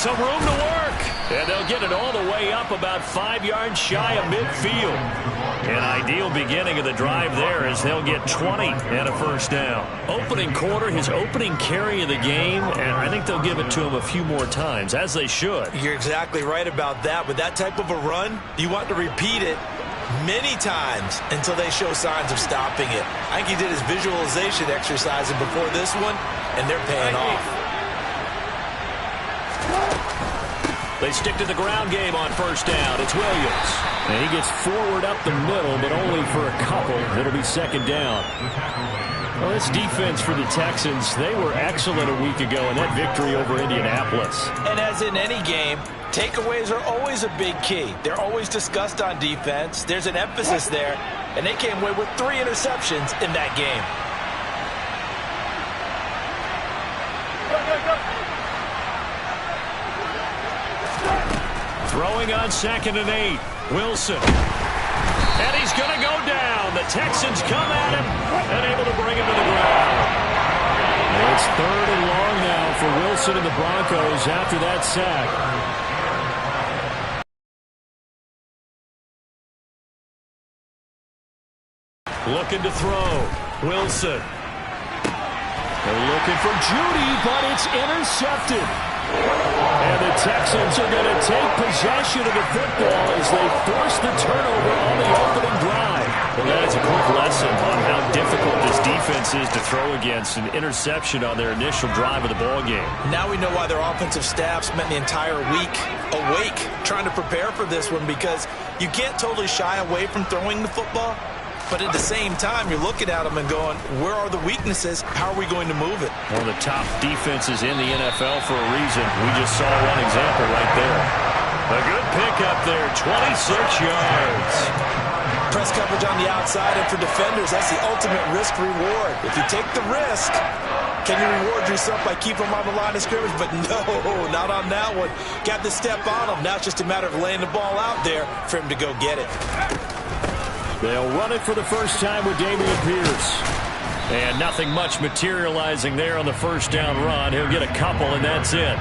some room to work. And they'll get it all the way up about 5 yards shy of midfield. An ideal beginning of the drive there as they'll get 20 and a first down. Opening quarter, his opening carry of the game, and I think they'll give it to him a few more times, as they should. You're exactly right about that. With that type of a run, you want to repeat it many times until they show signs of stopping it. I think he did his visualization exercising before this one, and they're paying off. They stick to the ground game on first down. It's Williams. And he gets forward up the middle, but only for a couple. It'll be second down. Well, this defense for the Texans, they were excellent a week ago in that victory over Indianapolis. And as in any game, takeaways are always a big key. They're always discussed on defense. There's an emphasis there, and they came away with 3 interceptions in that game. Throwing on 2nd and 8. Wilson. And he's going to go down. The Texans come at him and able to bring him to the ground. It's 3rd and long now for Wilson and the Broncos after that sack. Looking to throw. Wilson. They're looking for Judy, but it's intercepted. And the Texans are going to take possession of the football as they force the turnover on the opening drive. And that is a quick lesson on how difficult this defense is to throw against. An interception on their initial drive of the ball game. Now we know why their offensive staff spent the entire week awake trying to prepare for this one, because you can't totally shy away from throwing the football. But at the same time, you're looking at them and going, where are the weaknesses? How are we going to move it? One of the top defenses in the NFL for a reason. We just saw one example right there. A good pickup there, 26 yards. Press coverage on the outside, and for defenders, that's the ultimate risk-reward. If you take the risk, can you reward yourself by keeping them on the line of scrimmage? But no, not on that one. Got to step on them. Now it's just a matter of laying the ball out there for him to go get it. They'll run it for the first time with Dameon Pierce. And nothing much materializing there on the first down run. He'll get a couple, and that's it.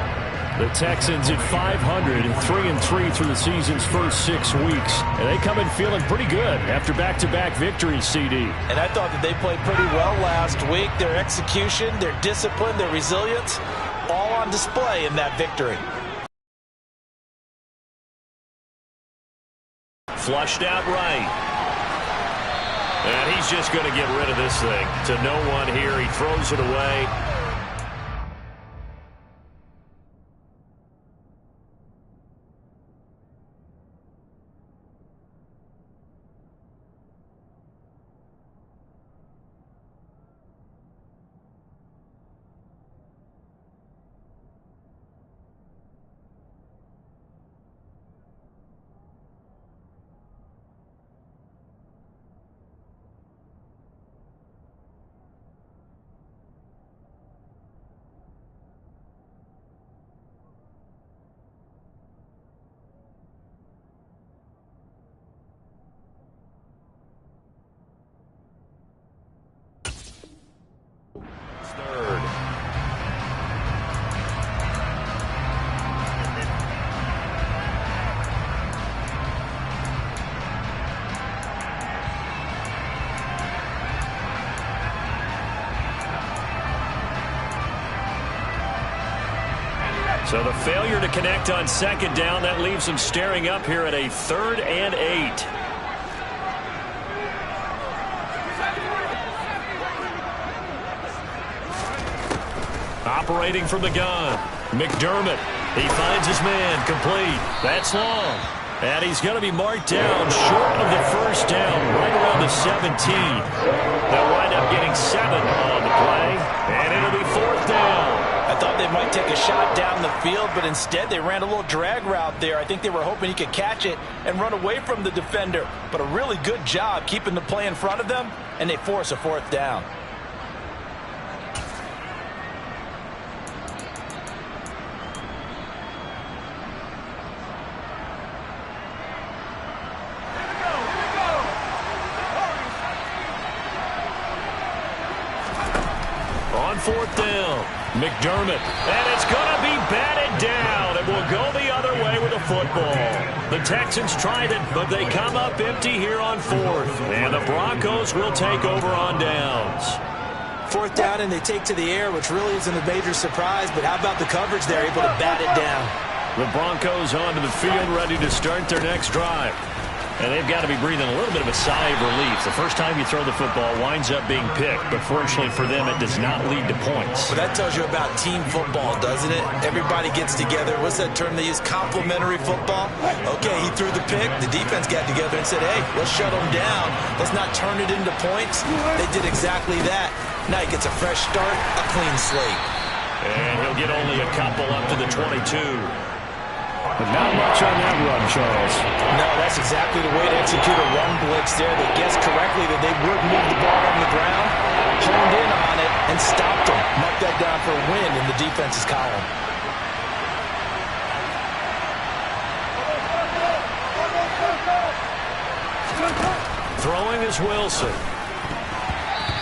The Texans at 500, 3-3 through the season's first 6 weeks. And they come in feeling pretty good after back-to-back victories, CD. And I thought that they played pretty well last week. Their execution, their discipline, their resilience, all on display in that victory. Flushed out right. And he's just going to get rid of this thing to no one here. He throws it away. So the failure to connect on second down, that leaves them staring up here at a 3rd and 8. Operating from the gun, McDermott. He finds his man, complete. That's long. And he's going to be marked down short of the first down, right around the 17. They'll wind up getting 7 on the play, and it'll be 4th down. I thought they might take a shot down the field, but instead they ran a little drag route there. I think they were hoping he could catch it and run away from the defender. But a really good job keeping the play in front of them, and they force a 4th down. On fourth down, McDermott. And it's going to be batted down. It will go the other way with the football. The Texans tried it, but they come up empty here on fourth. And the Broncos will take over on downs. Fourth down, and they take to the air, which really isn't a major surprise. But how about the coverage there, able to bat it down? The Broncos onto the field, ready to start their next drive. And they've got to be breathing a little bit of a sigh of relief. The first time you throw the football winds up being picked, but fortunately for them, it does not lead to points. Well, that tells you about team football, doesn't it? Everybody gets together. What's that term they use? Complementary football? Okay, he threw the pick. The defense got together and said, hey, let's shut them down. Let's not turn it into points. They did exactly that. Now he gets a fresh start, a clean slate. And he'll get only a couple up to the 22. But not much on that run, Charles. No, that's exactly the way to execute a run blitz there. They guessed correctly that they would move the ball on the ground, honed in on it, and stopped them. Mark that down for a win in the defense's column. Throwing is Wilson.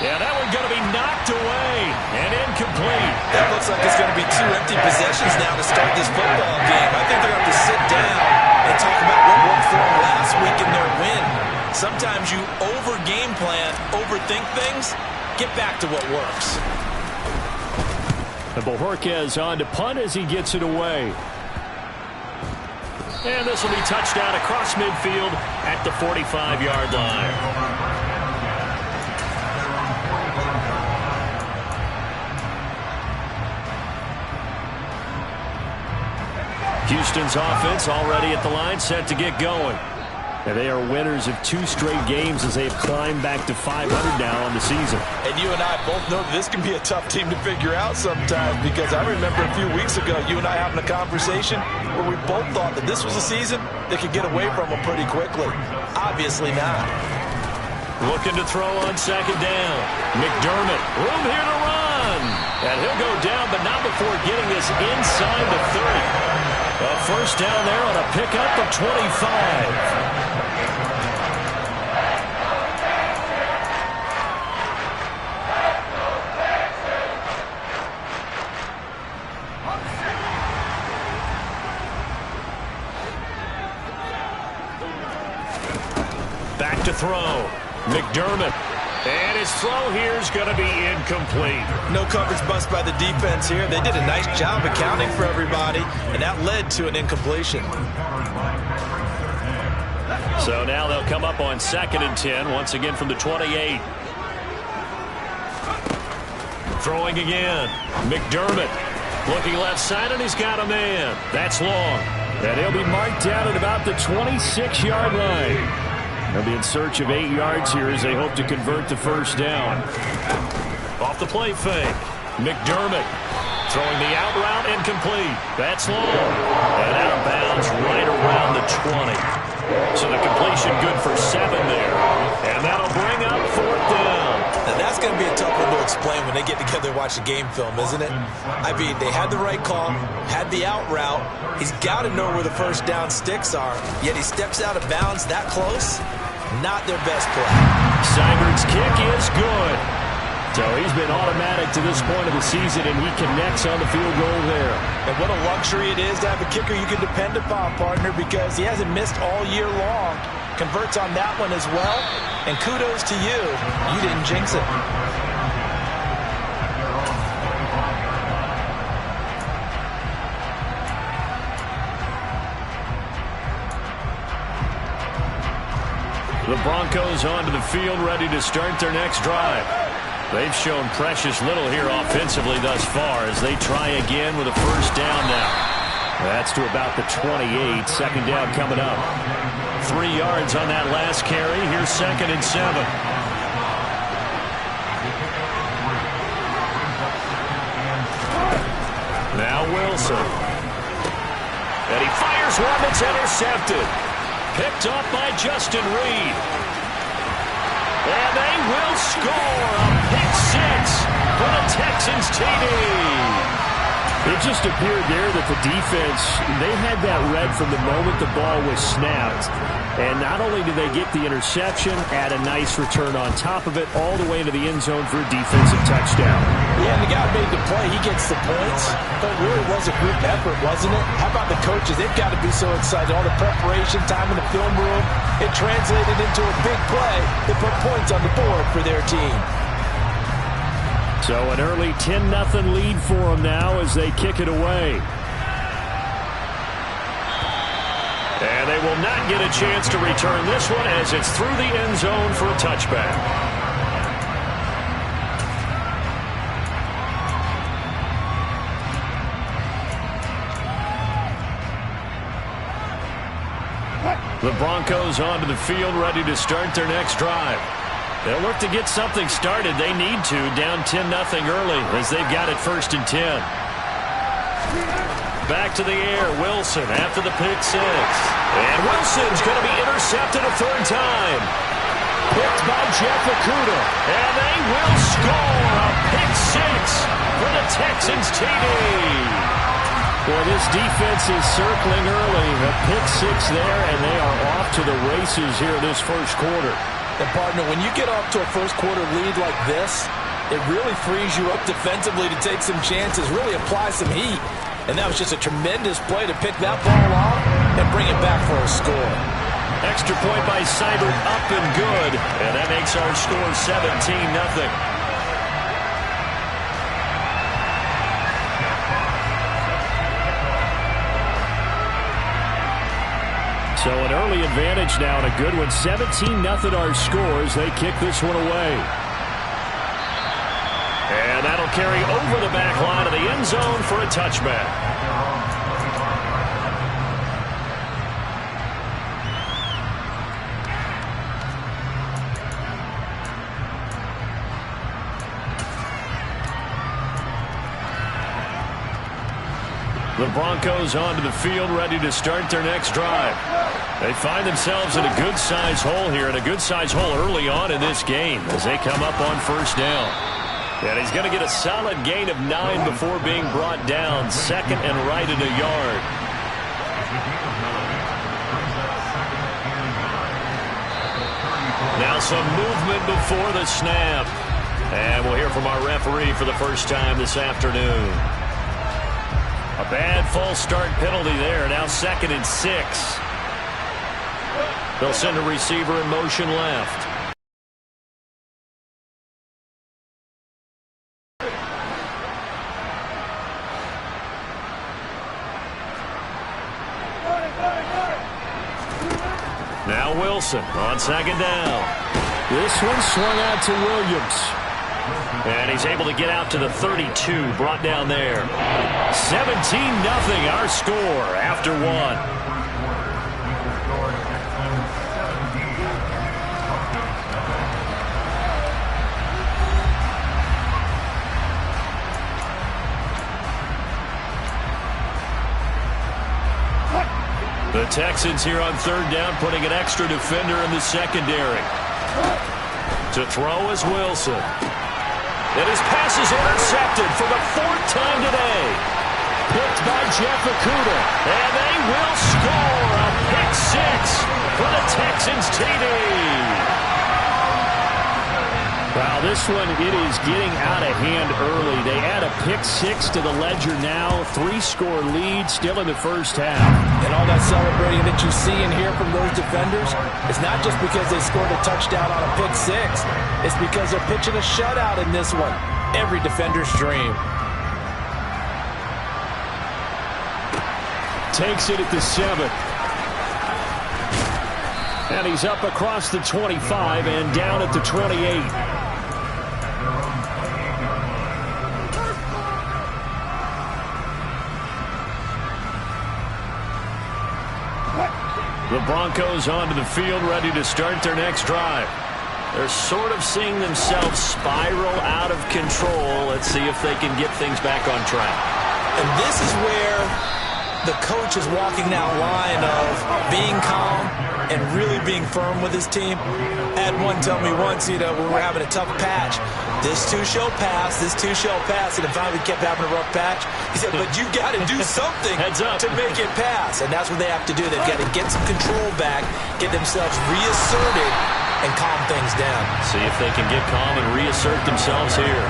Yeah, that one's going to be knocked away and incomplete. That looks like it's going to be 2 empty possessions now to start this football game. I think they're going to have to sit down and talk about what worked for them last week in their win. Sometimes you over-game plan, overthink things. Get back to what works. And Bojorquez on to punt as he gets it away. And this will be touchdown across midfield at the 45-yard line. Houston's offense already at the line, set to get going. And they are winners of 2 straight games as they have climbed back to 500 now on the season. And you and I both know that this can be a tough team to figure out sometimes, because I remember a few weeks ago you and I having a conversation where we both thought that this was a season that could get away from them pretty quickly. Obviously not. Looking to throw on second down. McDermott, room here to run. And he'll go down, but not before getting this inside the 30. A first down there on a pickup of 25. Back to throw. McDermott. And his throw here is going to be incomplete. No coverage bust by the defense here. They did a nice job accounting for everybody, and that led to an incompletion. So now they'll come up on 2nd and 10, once again from the 28. Throwing again. McDermott looking left side, and he's got a man. That's long. And he'll be marked down at about the 26-yard line. They'll be in search of 8 yards here as they hope to convert the first down. Off the play fake. McDermott throwing the out route incomplete. That's long. And out of bounds right around the 20. So the completion good for 7 there. And that'll bring up 4th down. Now that's going to be a tough one to explain when they get together and watch the game film, isn't it? I mean, they had the right call, had the out route. He's got to know where the first down sticks are, yet he steps out of bounds that close. Not their best play. Seibert's kick is good. So he's been automatic to this point of the season, and he connects on the field goal there. And what a luxury it is to have a kicker you can depend upon, partner, because he hasn't missed all year long. Converts on that one as well. And kudos to you. You didn't jinx it. The Broncos onto the field, ready to start their next drive. They've shown precious little here offensively thus far as they try again with a first down now. That's to about the 28. Second down coming up. 3 yards on that last carry. Here's 2nd and 7. Now Wilson. And he fires one that's intercepted. Picked up by Justin Reed. And they will score a pick 6 for the Texans TD. It just appeared there that the defense, they had that read from the moment the ball was snapped. And not only did they get the interception, add a nice return on top of it, all the way into the end zone for a defensive touchdown. Yeah, and the guy made the play. He gets the points. But it really was a group effort, wasn't it? How about the coaches? They've got to be so excited. All the preparation, time in the film room, it translated into a big play that put points on the board for their team. So an early 10-0 lead for them now as they kick it away. And they will not get a chance to return this one as it's through the end zone for a touchback. The Broncos onto the field, ready to start their next drive. They'll look to get something started. They need to, down 10-0 early as they've got it 1st and 10. Back to the air, Wilson after the pick six. And Wilson's going to be intercepted a 3rd time. Picked by Jeff Okudah. And they will score a pick six for the Texans TD. Boy, this defense is circling early. A pick six there, and they are off to the races here this 1st quarter. And, partner, when you get off to a 1st quarter lead like this, it really frees you up defensively to take some chances, really apply some heat. And that was just a tremendous play to pick that ball off and bring it back for a score. Extra point by Seibert, up and good. And that makes our score 17-0. So an early advantage now and a good one. 17-0 our scores. They kick this one away. And that'll carry over the back line of the end zone for a touchback. The Broncos onto the field, ready to start their next drive. They find themselves in a good-sized hole here, and a good-sized hole early on in this game as they come up on 1st down. And he's going to get a solid gain of 9 before being brought down. 2nd and right at a yard. Now some movement before the snap. And we'll hear from our referee for the first time this afternoon. A bad false start penalty there. Now 2nd and 6. They'll send a receiver in motion left. Now Wilson on 2nd down. This one swung out to Williams. And he's able to get out to the 32, brought down there. 17-0 our score after 1. The Texans here on 3rd down, putting an extra defender in the secondary. To throw is Wilson. And his pass is intercepted for the 4th time today. Picked by Jeff Okudah. And they will score a pick six for the Texans TD. Wow, this one, it is getting out of hand early. They add a pick six to the ledger now. 3-score lead still in the 1st half. And all that celebrating that you see and hear from those defenders, it's not just because they scored a touchdown on a pick six. It's because they're pitching a shutout in this one. Every defender's dream. Takes it at the 7. And he's up across the 25 and down at the 28. The Broncos onto the field, ready to start their next drive. They're sort of seeing themselves spiral out of control. Let's see if they can get things back on track. And this is where the coach is walking that line of being calm and really being firm with his team. I had one tell me once, when we were having a tough patch, this too shall pass, and then finally we kept having a rough patch. He said, but you got to do something to make it pass, and that's what they have to do. They've got to get some control back, get themselves reasserted, and calm things down. See if they can get calm and reassert themselves here.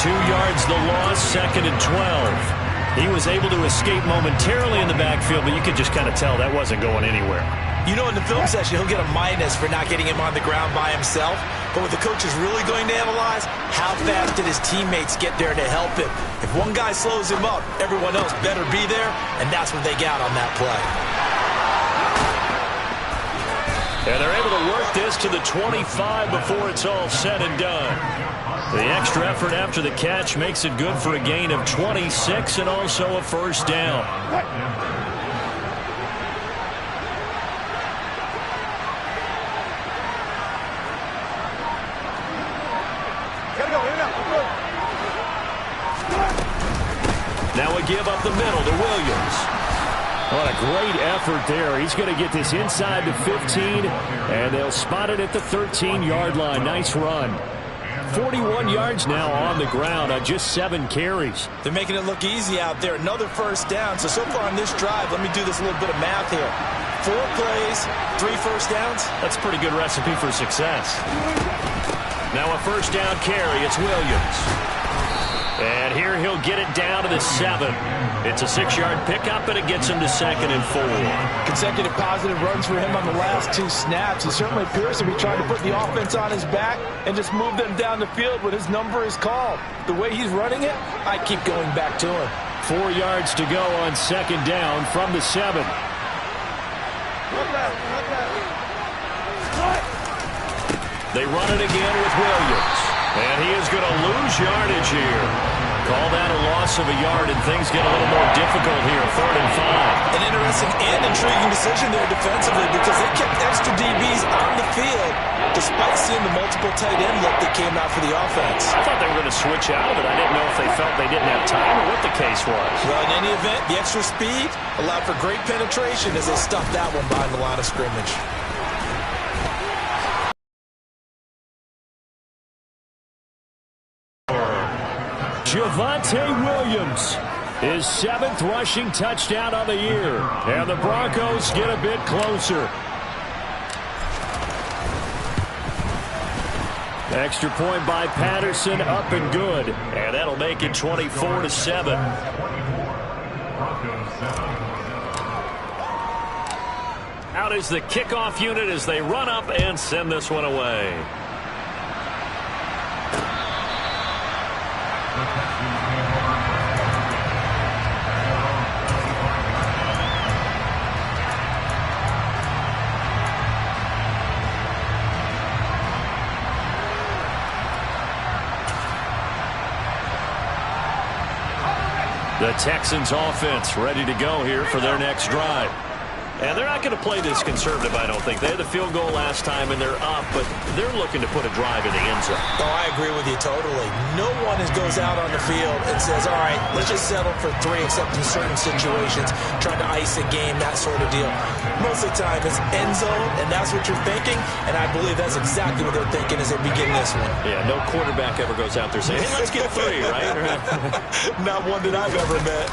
2 yards the loss, 2nd and 12. He was able to escape momentarily in the backfield, but you could just kind of tell that wasn't going anywhere. In the film session, he'll get a minus for not getting him on the ground by himself. But what the coach is really going to analyze, how fast did his teammates get there to help him? If one guy slows him up, everyone else better be there, and that's what they got on that play. And they're able to work this to the 25 before it's all said and done. The extra effort after the catch makes it good for a gain of 26 and also a first down. Now a give up the middle to Williams. What a great effort there. He's going to get this inside the 15, and they'll spot it at the 13-yard line. Nice run. 41 yards now on the ground on just 7 carries. They're making it look easy out there. Another first down. So far on this drive, let me do this little bit of math here. 4 plays, 3 first downs. That's a pretty good recipe for success. Now a first down carry. It's Williams. And here he'll get it down to the 7. It's a 6-yard pickup, and it gets him to 2nd and 4. Consecutive positive runs for him on the last 2 snaps. He certainly appears to be trying to put the offense on his back and just move them down the field when his number is called. The way he's running it, I keep going back to him. 4 yards to go on 2nd down from the 7. They run it again with Williams. And he is going to lose yardage here. Call that a loss of a yard, and things get a little more difficult here. 3rd and 5. An interesting and intriguing decision there defensively because they kept extra DBs on the field despite seeing the multiple tight end look that came out for the offense. I thought they were going to switch out of it. I didn't know if they felt they didn't have time or what the case was. Well, in any event, the extra speed allowed for great penetration as they stuffed that one behind the line of scrimmage. Javonte Williams, his 7th rushing touchdown on the year. And the Broncos get a bit closer. Extra point by Patterson, up and good. And that'll make it 24-7. Out is the kickoff unit as they run up and send this one away. The Texans offense ready to go here for their next drive. And they're not going to play this conservative, I don't think. They had the field goal last time, and they're up, but they're looking to put a drive in the end zone. Oh, I agree with you totally. No one goes out on the field and says, all right, let's just settle for 3, except in certain situations, trying to ice a game, that sort of deal. Most of the time, it's end zone, and that's what you're thinking, and I believe that's exactly what they're thinking as they begin this one. Yeah, no quarterback ever goes out there saying, hey, let's get 3, right? Not one that I've ever met.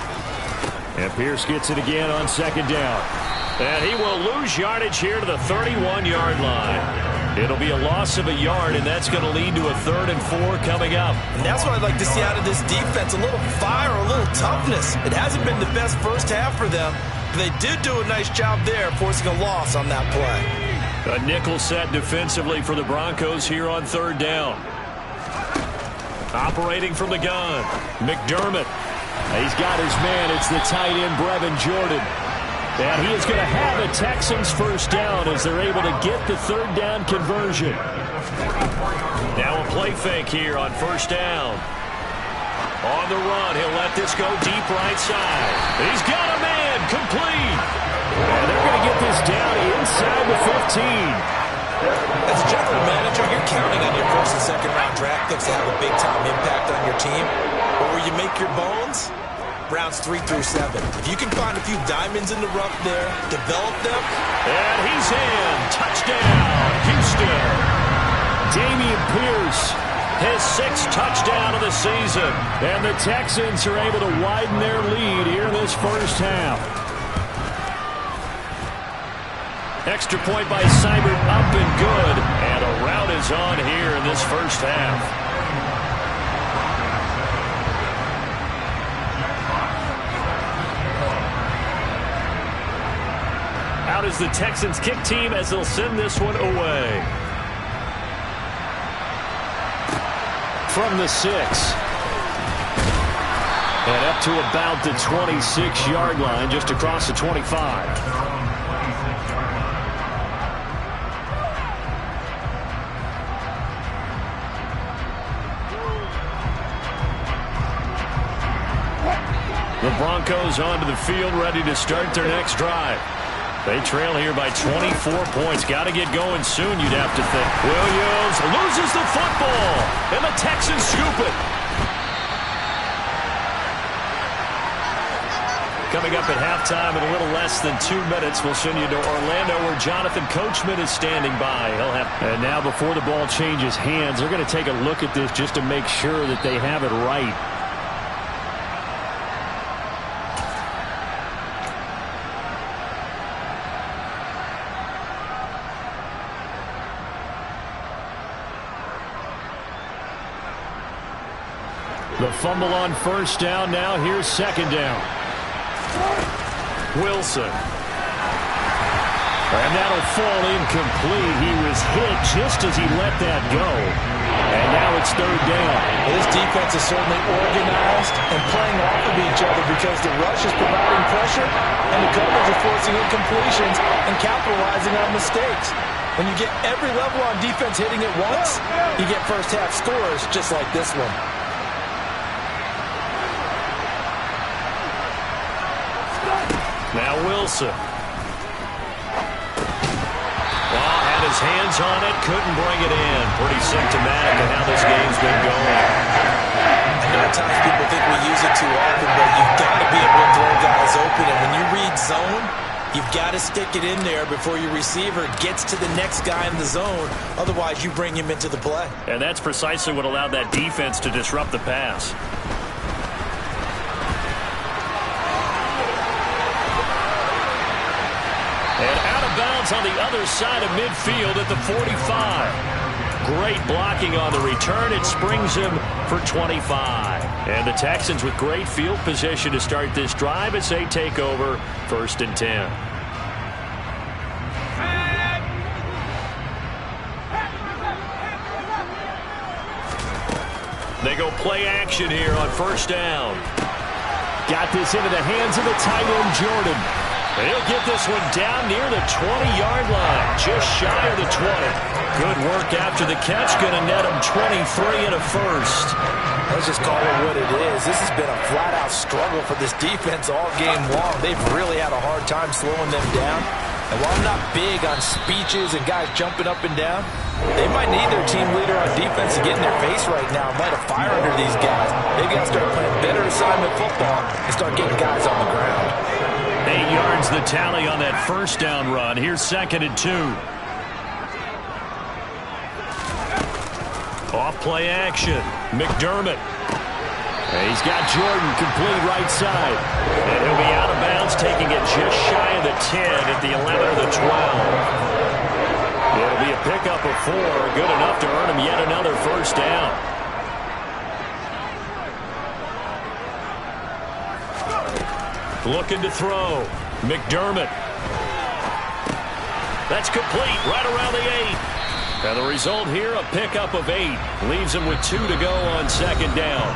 And Pierce gets it again on 2nd down. And he will lose yardage here to the 31-yard line. It'll be a loss of a yard, and that's going to lead to a 3rd and 4 coming up. And that's what I'd like to see out of this defense, a little fire, a little toughness. It hasn't been the best first half for them, but they did do a nice job there, forcing a loss on that play. A nickel set defensively for the Broncos here on 3rd down. Operating from the gun, McDermott. He's got his man. It's the tight end, Brevin Jordan. And he is going to have a Texans first down as they're able to get the 3rd down conversion. Now a play fake here on 1st down. On the run, he'll let this go deep right side. He's got a man, complete. And they're going to get this down inside the 15. As a general manager, you're counting on your 1st and 2nd round draft picks to have a big-time impact on your team. But where you make your bones, rounds 3 through 7. If you can find a few diamonds in the rough there, develop them. And he's in. Touchdown, Houston. Dameon Pierce, his 6th touchdown of the season. And the Texans are able to widen their lead here in this first half. Extra point by Seibert, up and good. And a rout is on here in this first half. Out is the Texans kick team as they'll send this one away. From the 6. And up to about the 26-yard line, just across the 25. The Broncos onto the field, ready to start their next drive. They trail here by 24 points. Got to get going soon, you'd have to think. Williams loses the football, and the Texans scoop it. Coming up at halftime in a little less than 2 minutes, we'll send you to Orlando where Jonathan Coachman is standing by. And now before the ball changes hands, they're going to take a look at this just to make sure that they have it right. The fumble on first down. Now here's second down. Wilson. And that'll fall incomplete. He was hit just as he let that go. And now it's third down. This defense is certainly organized and playing off of each other because the rush is providing pressure and the coverage is forcing incompletions and capitalizing on mistakes. When you get every level on defense hitting it once, you get first half scores just like this one. Now Wilson. Well, had his hands on it, couldn't bring it in. Pretty symptomatic of how this game's been going. I know at times people think we use it too often, but you've got to be able to throw guys open. And when you read zone, you've got to stick it in there before your receiver gets to the next guy in the zone. Otherwise, you bring him into the play. And that's precisely what allowed that defense to disrupt the pass. And out of bounds on the other side of midfield at the 45. Great blocking on the return. It springs him for 25. And the Texans with great field position to start this drive as they take over 1st and 10. They go play action here on first down. Got this into the hands of the tight end, Jordan. He'll get this one down near the 20-yard line, just shy of the 20. Good work after the catch, going to net him 23 and a first. Let's just call it what it is. This has been a flat-out struggle for this defense all game long. They've really had a hard time slowing them down. And while I'm not big on speeches and guys jumping up and down, they might need their team leader on defense to get in their face right now and light a fire under these guys. They've got to start playing better assignment football and start getting guys on the ground. 8 yards the tally on that first down run. Here's 2nd and 2. Off play action. McDermott. And he's got Jordan complete right side. And he'll be out of bounds, taking it just shy of the 10 at the 11 or the 12. It'll be a pickup of 4. Good enough to earn him yet another first down. Looking to throw. McDermott. That's complete right around the 8. And the result here, a pickup of 8. Leaves them with 2 to go on second down.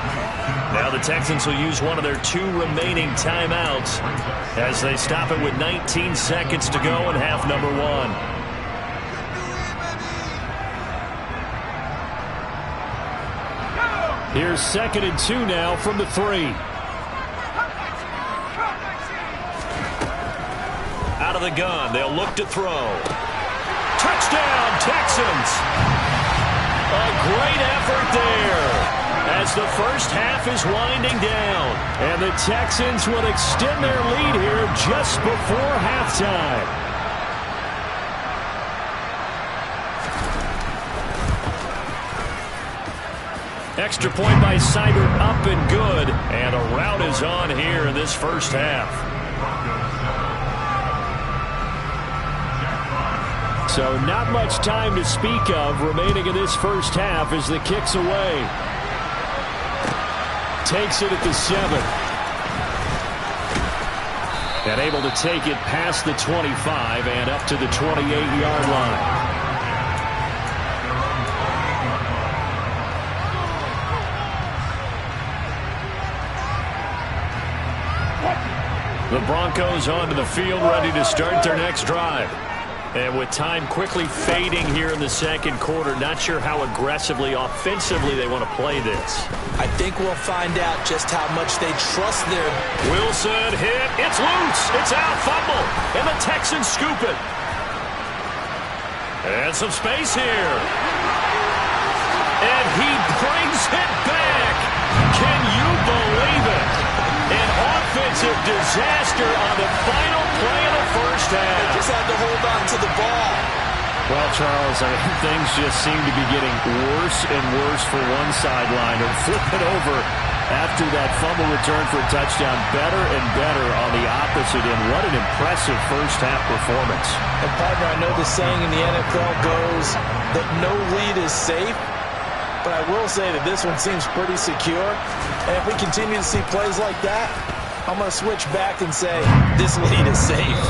Now the Texans will use one of their 2 remaining timeouts as they stop it with 19 seconds to go in half number 1. Here's 2nd and 2 now from the 3. Out of the gun, they'll look to throw. Touchdown, Texans! A great effort there as the first half is winding down. And the Texans will extend their lead here just before halftime. Extra point by Seibert, up and good. And a rout is on here in this first half. So not much time to speak of remaining in this first half as the kick's away. Takes it at the 7. And able to take it past the 25 and up to the 28-yard line. The Broncos onto the field, ready to start their next drive. And with time quickly fading here in the second quarter, not sure how aggressively, offensively they want to play this. I think we'll find out just how much they trust their... Wilson hit. It's loose. It's out. Fumble. And the Texans scoop it. And some space here. And he brings it back. Can you believe it? An offensive disaster on the final play of the first half. They just had to hold on to the ball. Well, Charles, I mean, things just seem to be getting worse and worse for one sideline. And flip it over after that fumble return for a touchdown. Better and better on the opposite end. What an impressive first half performance. And, partner, I know the saying in the NFL goes that no lead is safe. But I will say that this one seems pretty secure. And if we continue to see plays like that, I'm going to switch back and say this lead is safe.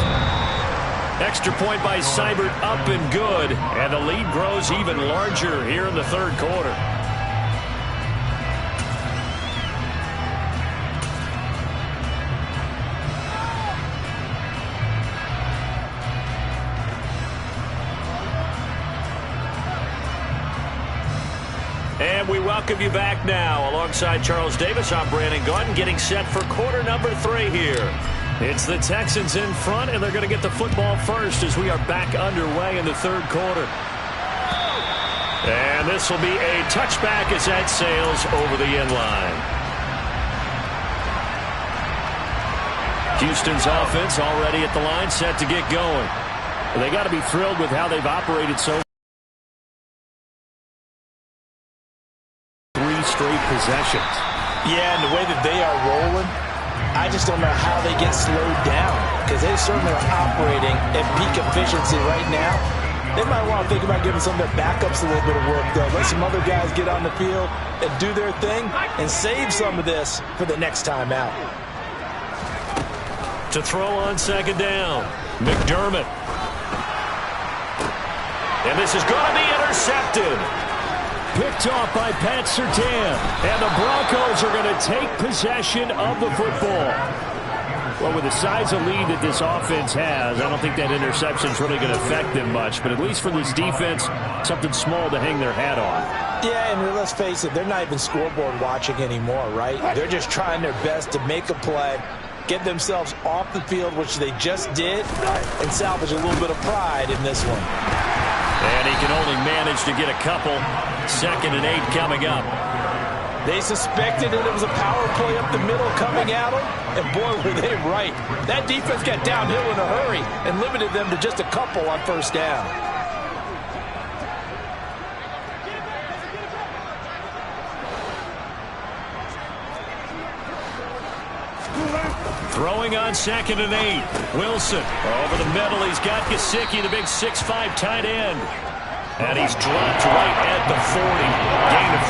Extra point by Seibert, up and good. And the lead grows even larger here in the third quarter. And we welcome you back now. Alongside Charles Davis, I'm Brandon Gaudin, getting set for quarter number 3 here. It's the Texans in front, and they're going to get the football first as we are back underway in the third quarter. And this will be a touchback as that sails over the end line. Houston's offense already at the line, set to get going. They got to be thrilled with how they've operated so far. Straight possessions. Yeah, and the way that they are rolling, I just don't know how they get slowed down, because they certainly are operating at peak efficiency right now. They might want to think about giving some of their backups a little bit of work, though. Let some other guys get on the field and do their thing and save some of this for the next time out. To throw on second down, McDermott. And this is going to be intercepted. Picked off by Pat Surtain. And the Broncos are going to take possession of the football. Well, with the size of lead that this offense has, I don't think that interception is really going to affect them much. But at least for this defense, something small to hang their hat on. Yeah, and let's face it, they're not even scoreboard watching anymore, right? They're just trying their best to make a play, get themselves off the field, which they just did, and salvage a little bit of pride in this one. And he can only manage to get a couple. 2nd and 8 coming up. They suspected that it was a power play up the middle coming at them, and boy, were they right. That defense got downhill in a hurry and limited them to just a couple on first down. Throwing on 2nd and 8. Wilson over the middle. He's got Gesicki, the big 6'5" tight end. And he's dropped right at the 40. Gain of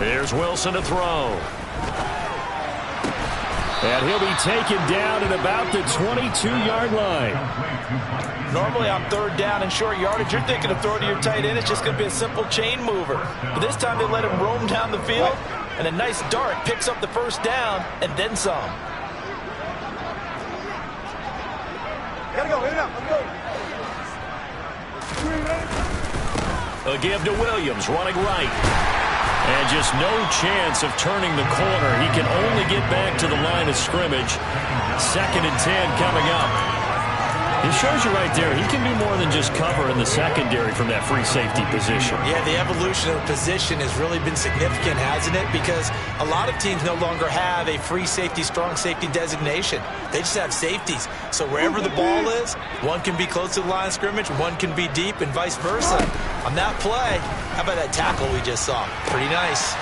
3. Here's Wilson to throw. And he'll be taken down at about the 22-yard line. Normally on third down and short yardage, you're thinking of throwing to your tight end. It's just going to be a simple chain mover. But this time they let him roam down the field, and a nice dart picks up the first down and then some. Gotta go, let's go. A give to Williams, running right. And just no chance of turning the corner. He can only get back to the line of scrimmage. 2nd and 10 coming up. It shows you right there, he can do more than just cover in the secondary from that free safety position. Yeah, the evolution of position has really been significant, hasn't it? Because a lot of teams no longer have a free safety, strong safety designation. They just have safeties. So wherever the ball is, one can be close to the line of scrimmage, one can be deep, and vice versa. On that play, how about that tackle we just saw? Pretty nice.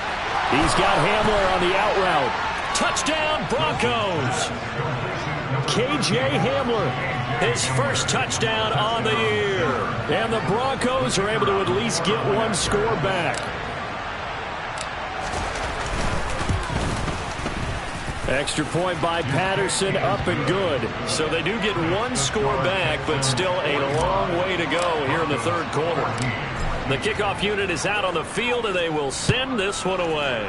He's got Hamler on the out route. Touchdown, Broncos! KJ Hamler, his first touchdown on the year. And the Broncos are able to at least get one score back. Extra point by Patterson, up and good. So they do get one score back, but still a long way to go here in the 3rd quarter. The kickoff unit is out on the field, and they will send this one away.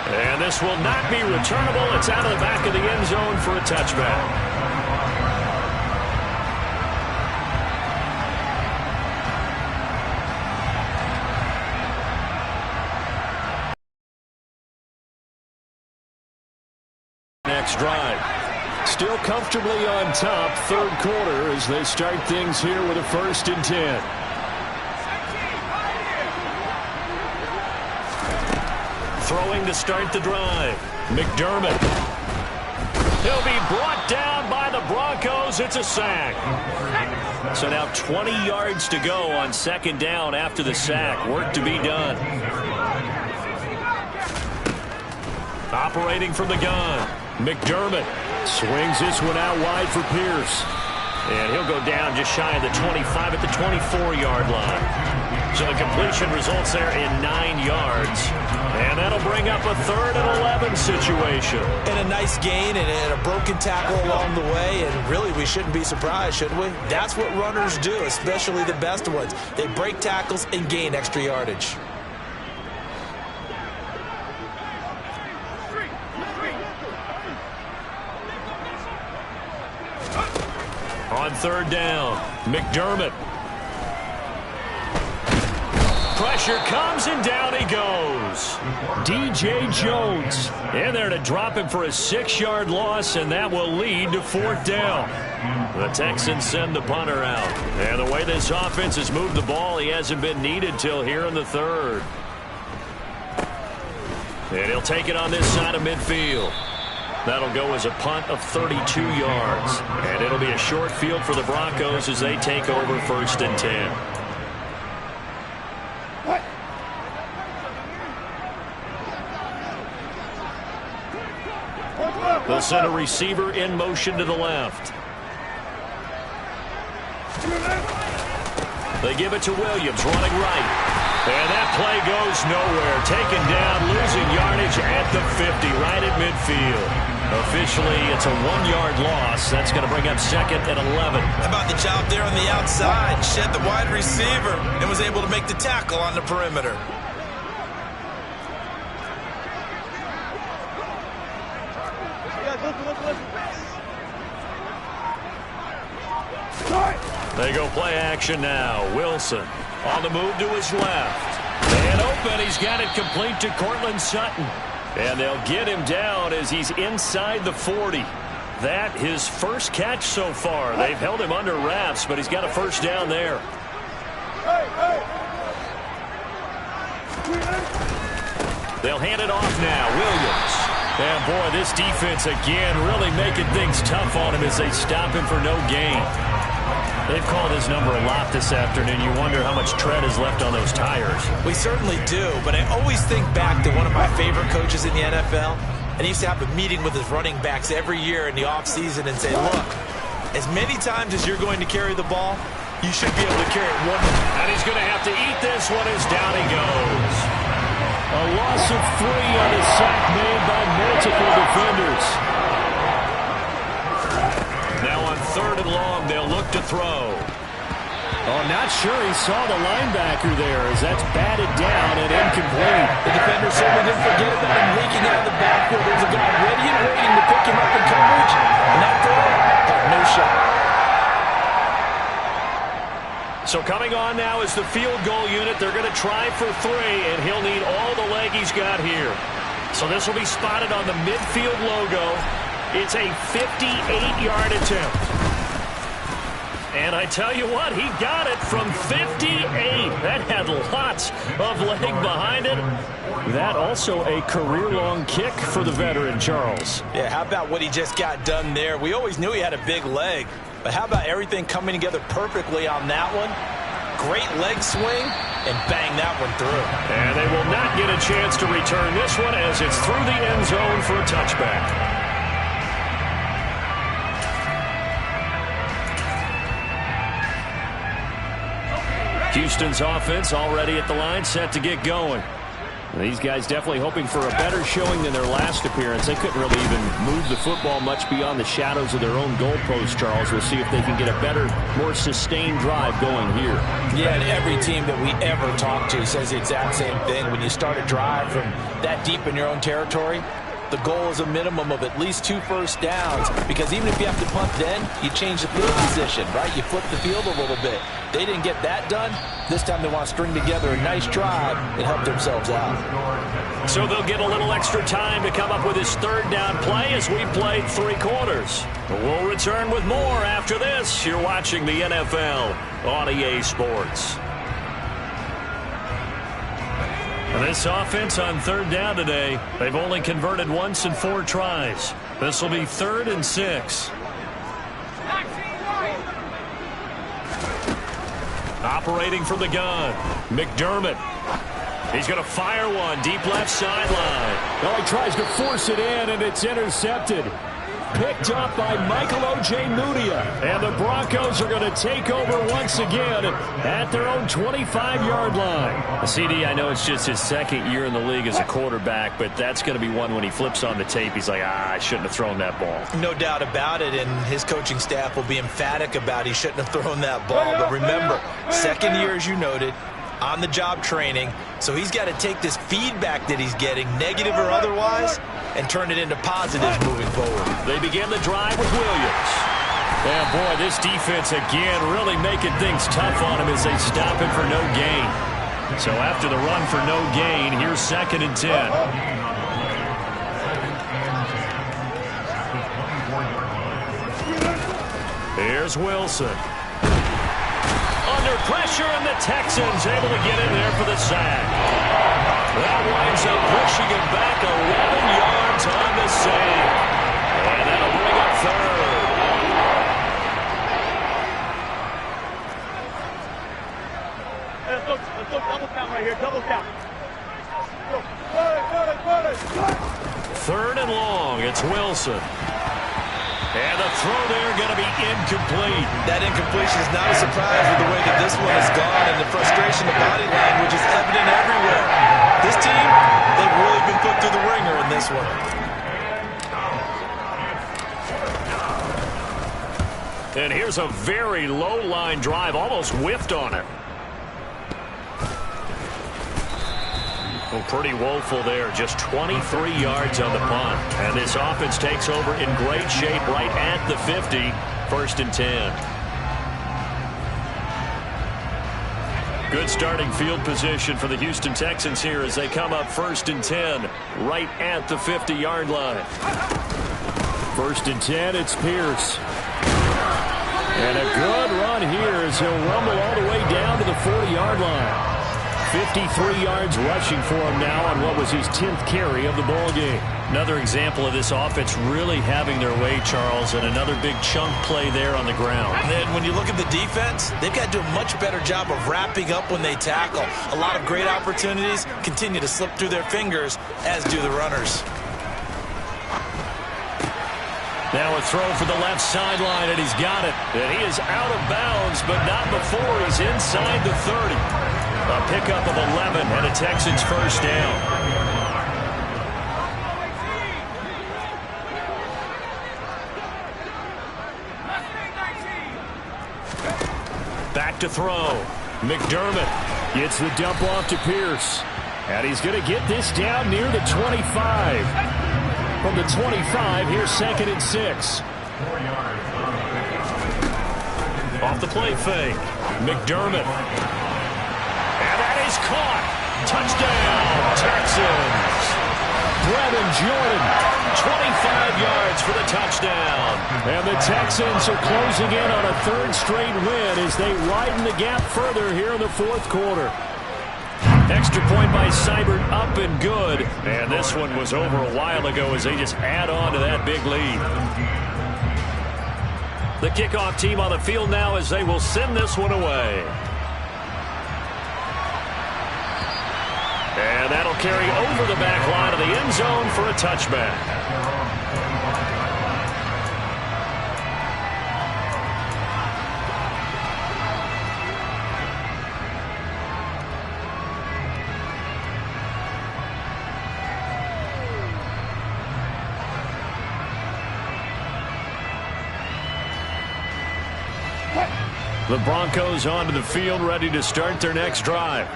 And this will not be returnable. It's out of the back of the end zone for a touchback. Next drive. Still comfortably on top, 3rd quarter, as they start things here with a 1st and 10. Throwing to start the drive. McDermott. He'll be brought down by the Broncos. It's a sack. So now 20 yards to go on 2nd down after the sack. Work to be done. Operating from the gun. McDermott swings this one out wide for Pierce. And he'll go down just shy of the 25 at the 24-yard line. So the completion results there in 9 yards. And that'll bring up a 3rd and 11 situation. And a nice gain and a broken tackle along the way. And really, we shouldn't be surprised, should we? That's what runners do, especially the best ones. They break tackles and gain extra yardage. On 3rd down, McDermott. Pressure comes, and down he goes. DJ Jones in there to drop him for a 6-yard loss, and that will lead to 4th down. The Texans send the punter out. And the way this offense has moved the ball, he hasn't been needed till here in the 3rd. And he'll take it on this side of midfield. That'll go as a punt of 32 yards. And it'll be a short field for the Broncos as they take over 1st and 10. They'll send a receiver in motion to the left. They give it to Williams, running right. And that play goes nowhere. Taken down, losing yardage at the 50, right at midfield. Officially, it's a 1-yard loss. That's going to bring up 2nd and 11. How about the job there on the outside? Shed the wide receiver and was able to make the tackle on the perimeter. They go play action now. Wilson on the move to his left. And open. He's got it complete to Cortland Sutton. And they'll get him down as he's inside the 40. That his first catch so far. They've held him under wraps, but he's got a 1st down there. They'll hand it off now. Williams. And boy, this defense again really making things tough on him as they stop him for no gain. They've called his number a lot this afternoon. You wonder how much tread is left on those tires. We certainly do, but I always think back to one of my favorite coaches in the NFL. And he used to have a meeting with his running backs every year in the offseason and say, look, as many times as you're going to carry the ball, you should be able to carry it one. And he's going to have to eat this one as down he goes. A loss of 3 on a sack made by multiple defenders. Now on 3rd and long, they'll look to throw. Oh, not sure he saw the linebacker there as that's batted down and incomplete. The defender certainly didn't forget about him leaking out of the backfield. There's a guy ready and waiting to pick him up in coverage. And that throw, no shot. So coming on now is the field goal unit. They're going to try for 3, and he'll need all the leg he's got here. So this will be spotted on the midfield logo. It's a 58-yard attempt. And I tell you what, he got it from 58. That had lots of leg behind it. That also a career-long kick for the veteran, Charles. Yeah, how about what he just got done there? We always knew he had a big leg, but how about everything coming together perfectly on that one? Great leg swing, and bang that one through. And they will not get a chance to return this one as it's through the end zone for a touchback. Houston's offense already at the line, set to get going. These guys definitely hoping for a better showing than their last appearance. They couldn't really even move the football much beyond the shadows of their own goalpost, Charles. We'll see if they can get a better, more sustained drive going here. Yeah, and every team that we ever talk to says the exact same thing. When you start a drive from that deep in your own territory, the goal is a minimum of at least 2 first downs, because even if you have to punt then, you change the field position, right? You flip the field a little bit. They didn't get that done. This time they want to string together a nice drive and help themselves out. So they'll get a little extra time to come up with his 3rd down play as we played 3 quarters. We'll return with more after this. You're watching the NFL on EA Sports. And this offense on 3rd down today, they've only converted once in 4 tries. This will be 3rd and 6. Operating from the gun, McDermott. He's going to fire one deep left sideline. Oh, he tries to force it in, and it's intercepted. Picked up by Michael Ojemudia. And the Broncos are going to take over once again at their own 25-yard line. CD, I know it's just his 2nd year in the league as a quarterback, but that's going to be one when he flips on the tape. He's like, I shouldn't have thrown that ball. No doubt about it, and his coaching staff will be emphatic about he shouldn't have thrown that ball. But remember, 2nd year, as you noted, on-the-job training, so he's got to take this feedback that he's getting, negative or otherwise, and turn it into positives moving forward. They begin the drive with Williams. And boy, this defense again really making things tough on him as they stop him for no gain. So after the run for no gain, here's 2nd and 10. Here's Wilson. Under pressure, and the Texans able to get in there for the sack. That winds up pushing him back 11 yards on the save. And that'll bring up 3rd. Let's go double count right here, double count. 3rd and long, it's Wilson. And the throw there going to be incomplete. That incompletion is not a surprise with the way that this one has gone, and the frustration of body language is evident everywhere. This team, they've really been put through the ringer in this one. And here's a very low line drive, almost whiffed on it. Well, pretty woeful there. Just 23 yards on the punt. And this offense takes over in great shape right at the 50. 1st and 10. Good starting field position for the Houston Texans here as they come up 1st and 10 right at the 50-yard line. 1st and 10, it's Pierce. And a good run here as he'll rumble all the way down to the 40-yard line. 53 yards rushing for him now on what was his 10th carry of the ball game. Another example of this offense really having their way, Charles, and another big chunk play there on the ground. And then when you look at the defense, they've got to do a much better job of wrapping up when they tackle. A lot of great opportunities continue to slip through their fingers, as do the runners. Now a throw for the left sideline, and he's got it. And he is out of bounds, but not before he's inside the 30. A pickup of 11 and a Texans 1st down. Back to throw. McDermott gets the dump off to Pierce. And he's going to get this down near the 25. From the 25, here's 2nd and 6. Off the play fake. McDermott. And that is caught. Touchdown, Texans. Brevin Jordan, 25 yards for the touchdown. And the Texans are closing in on a third straight win as they widen the gap further here in the fourth quarter. Extra point by Seibert, up and good. And this one was over a while ago as they just add on to that big lead. The kickoff team on the field now as they will send this one away. And that'll carry over the back line of the end zone for a touchback. The Broncos onto the field, ready to start their next drive.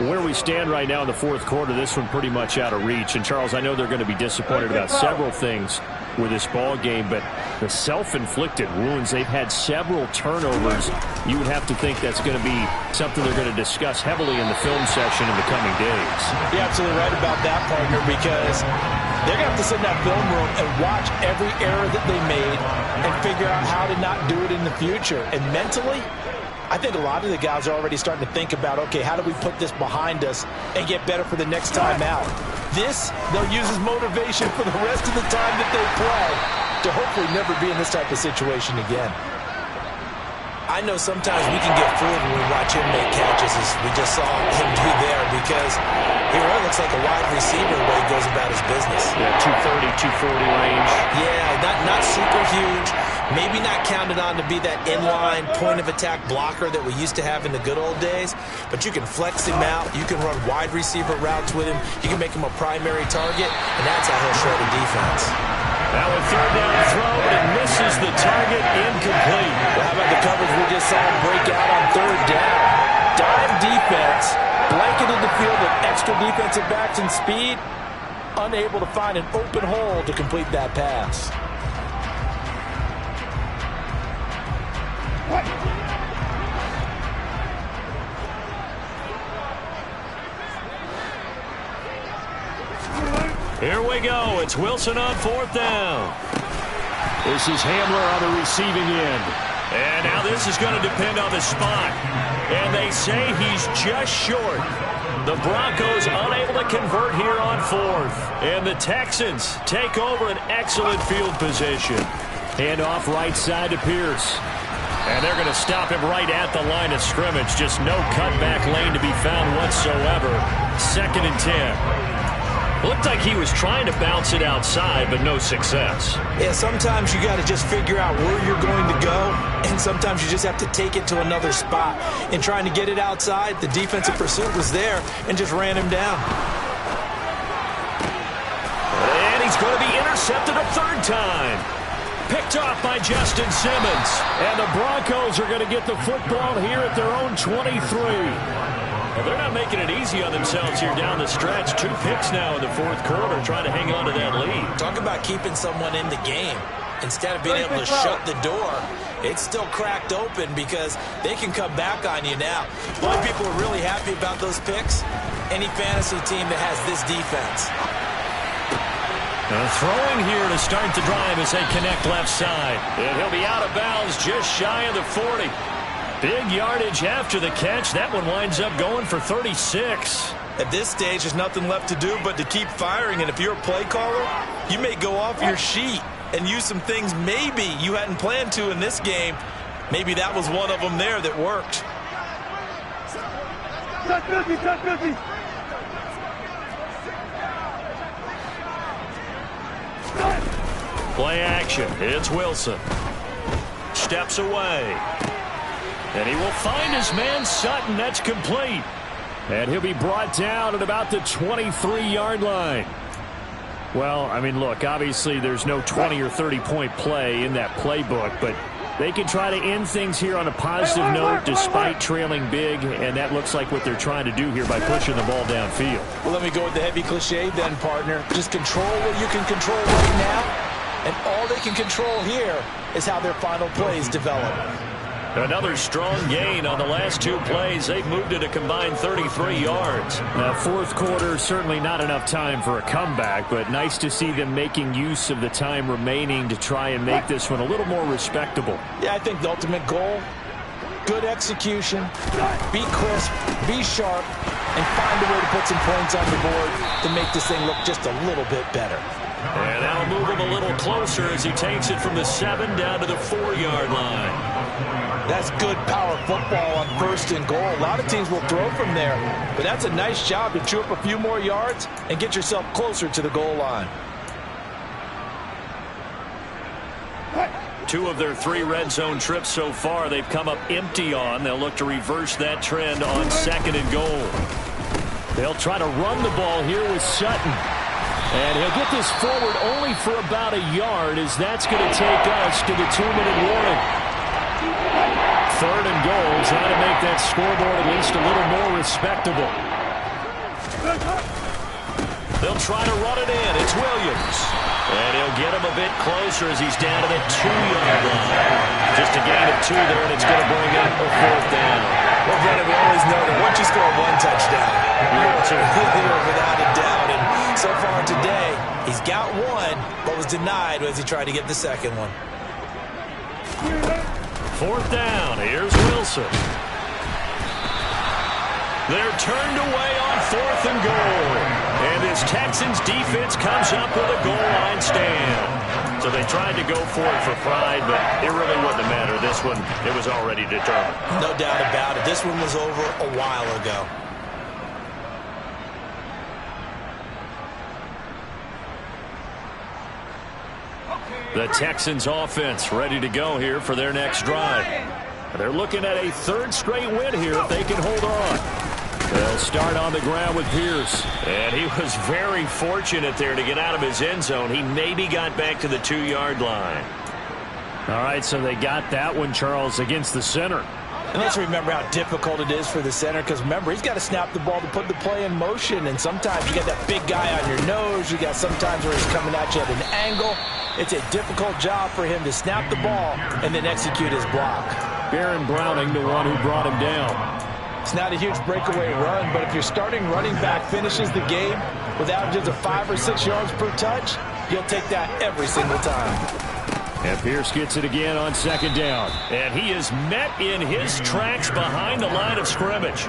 Where we stand right now in the fourth quarter, this one pretty much out of reach. And, Charles, I know they're going to be disappointed about several things with this ball game, but the self-inflicted wounds, they've had several turnovers. You would have to think that's going to be something they're going to discuss heavily in the film session in the coming days. You're absolutely right about that, partner, because they're going to have to sit in that film room and watch every error that they made and figure out how to not do it in the future. And mentally, I think a lot of the guys are already starting to think about, okay, how do we put this behind us and get better for the next time out? This, they'll use as motivation for the rest of the time that they play to hopefully never be in this type of situation again. I know sometimes we can get fooled when we watch him make catches, as we just saw him do there, because he really looks like a wide receiver the way he goes about his business. Yeah, 230, 240 range. Yeah, not super huge. Maybe not counted on to be that inline point-of-attack blocker that we used to have in the good old days, but you can flex him out. You can run wide receiver routes with him. You can make him a primary target, and that's how he'll shred a defense. Now a third down throw, but it misses the target, incomplete. Well, how about the coverage we just saw him break out on third down? Dime defense, blanketed the field with extra defensive backs and speed, unable to find an open hole to complete that pass. Here we go. It's Wilson on fourth down. This is Hamler on the receiving end. And now this is going to depend on the spot. And they say he's just short. The Broncos unable to convert here on fourth. And the Texans take over an excellent field position. Hand off right side to Pierce. And they're going to stop him right at the line of scrimmage. Just no cutback lane to be found whatsoever. 2nd and 10. Looked like he was trying to bounce it outside, but no success. Yeah, sometimes you got to just figure out where you're going to go, and sometimes you just have to take it to another spot. In trying to get it outside, the defensive pursuit was there and just ran him down. And he's going to be intercepted a third time. Picked off by Justin Simmons. And the Broncos are going to get the football here at their own 23. Well, they're not making it easy on themselves here down the stretch. 2 picks now in the fourth quarter, trying to hang on to that lead. Talk about keeping someone in the game. Instead of being able to shut the door, it's still cracked open because they can come back on you now. A lot of people are really happy about those picks. Any fantasy team that has this defense. Throwing here to start the drive as they connect left side. And he'll be out of bounds just shy of the 40. Big yardage after the catch. That one winds up going for 36. At this stage, there's nothing left to do but to keep firing. And if you're a play caller, you may go off your sheet and use some things maybe you hadn't planned to in this game. Maybe that was one of them there that worked. Play action. It's Wilson. Steps away. And he will find his man Sutton. That's complete. And he'll be brought down at about the 23-yard line. Well, I mean, look, obviously there's no 20 or 30-point play in that playbook, but they can try to end things here on a positive note despite trailing big, and that looks like what they're trying to do here by pushing the ball downfield. Well, let me go with the heavy cliche then, partner. Just control what you can control right now, and all they can control here is how their final plays develop. Another strong gain on the last 2 plays. They've moved it a combined 33 yards. Now, fourth quarter, certainly not enough time for a comeback, but nice to see them making use of the time remaining to try and make this one a little more respectable. Yeah, I think the ultimate goal, good execution, be crisp, be sharp, and find a way to put some points on the board to make this thing look just a little bit better. And that'll move him a little closer as he takes it from the 7 down to the 4-yard line. That's good power football on 1st and goal. A lot of teams will throw from there, but that's a nice job to chew up a few more yards and get yourself closer to the goal line. 2 of their 3 red zone trips so far they've come up empty on. They'll look to reverse that trend on 2nd and goal. They'll try to run the ball here with Sutton. And he'll get this forward only for about a yard, as that's going to take us to the 2-minute warning. 3rd and goal, trying to make that scoreboard at least a little more respectable. They'll try to run it in. It's Williams. And he'll get him a bit closer as he's down to the 2-yard line. Just a gain of 2 there, and it's going to bring up a 4th down. Well, Brennan, we always know that once you score 1 touchdown, you're without a doubt. And so far today, he's got 1, but was denied as he tried to get the 2nd one. 4th down. Here's Wilson. They're turned away on 4th and goal. And this Texans defense comes up with a goal line stand. So they tried to go for it for pride, but it really wouldn't matter. This one, it was already determined. No doubt about it. This one was over a while ago. The Texans offense ready to go here for their next drive. They're looking at a 3rd straight win here if they can hold on. They'll start on the ground with Pierce. And he was very fortunate there to get out of his end zone. He maybe got back to the 2-yard line. All right, so they got that one, Charles, against the center. And let's remember how difficult it is for the center, because remember, he's got to snap the ball to put the play in motion. And sometimes you got that big guy on your nose. You got sometimes where he's coming at you at an angle. It's a difficult job for him to snap the ball and then execute his block. Baron Browning, the one who brought him down. It's not a huge breakaway run, but if your starting running back finishes the game with averages of 5 or 6 yards per touch, you'll take that every single time. And Pierce gets it again on 2nd down. And he is met in his tracks behind the line of scrimmage.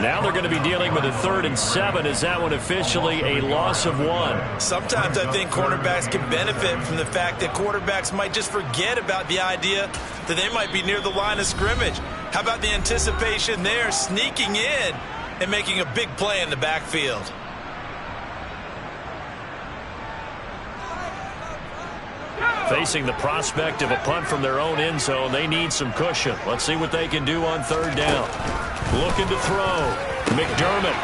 Now they're going to be dealing with a 3rd and 7. Is that one officially a loss of 1? Sometimes I think cornerbacks can benefit from the fact that quarterbacks might just forget about the idea that they might be near the line of scrimmage. How about the anticipation there, sneaking in and making a big play in the backfield? Facing the prospect of a punt from their own end zone, they need some cushion. Let's see what they can do on 3rd down. Looking to throw. McDermott.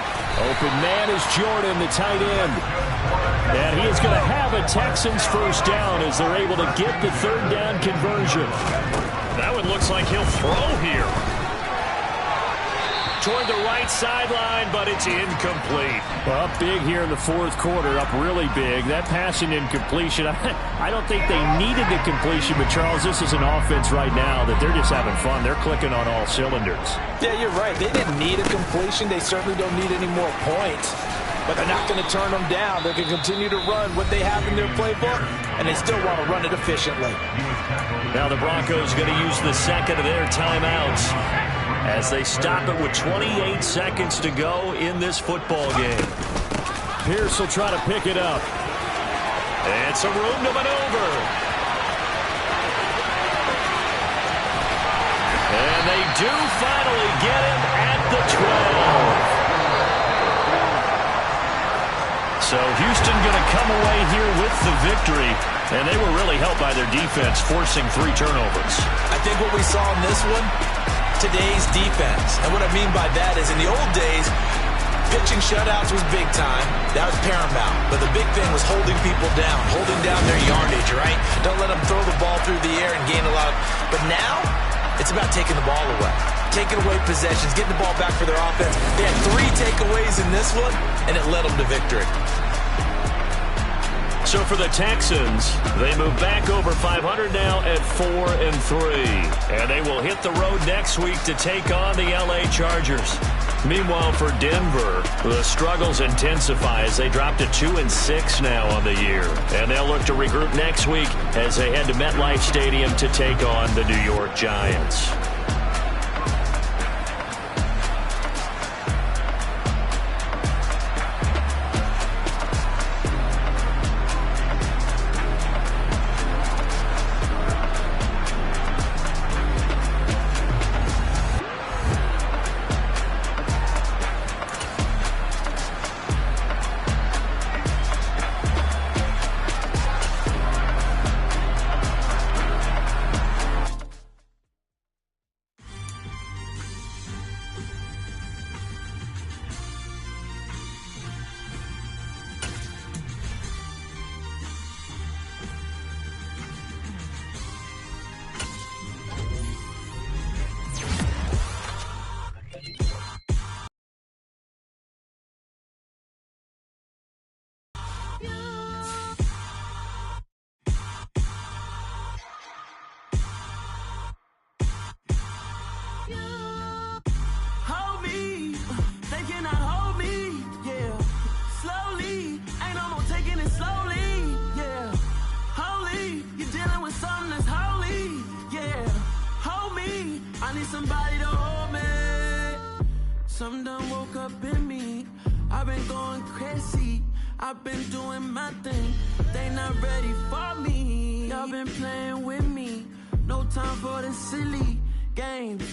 Open man is Jordan, the tight end. And he is going to have a Texans 1st down as they're able to get the 3rd down conversion. That one looks like he'll throw here. Toward the right sideline, but it's incomplete. Well, up big here in the 4th quarter, up really big. That passing incompletion, I don't think they needed the completion, but Charles, this is an offense right now that they're just having fun. They're clicking on all cylinders. Yeah, you're right. They didn't need a completion. They certainly don't need any more points, but they're not going to turn them down. They can continue to run what they have in their playbook, and they still want to run it efficiently. Now the Broncos going to use the 2nd of their timeouts as they stop it with 28 seconds to go in this football game. Pierce will try to pick it up. And some room to maneuver. And they do finally get him at the 12. So Houston going to come away here with the victory. And they were really helped by their defense, forcing 3 turnovers. I think what we saw in this one, today's defense. And what I mean by that is in the old days, pitching shutouts was big time. That was paramount. But the big thing was holding people down, holding down their yardage, right? Don't let them throw the ball through the air and gain a lot. But now, it's about taking the ball away. Taking away possessions, getting the ball back for their offense. They had 3 takeaways in this one, and it led them to victory. So for the Texans, they move back over 500 now at 4-3. And they will hit the road next week to take on the L.A. Chargers. Meanwhile, for Denver, the struggles intensify as they drop to 2-6 now on the year. And they'll look to regroup next week as they head to MetLife Stadium to take on the New York Giants. Somebody to hold me. Some done woke up in me. I've been going crazy. I've been doing my thing. They not ready for me. Y'all been playing with me. No time for the silly games.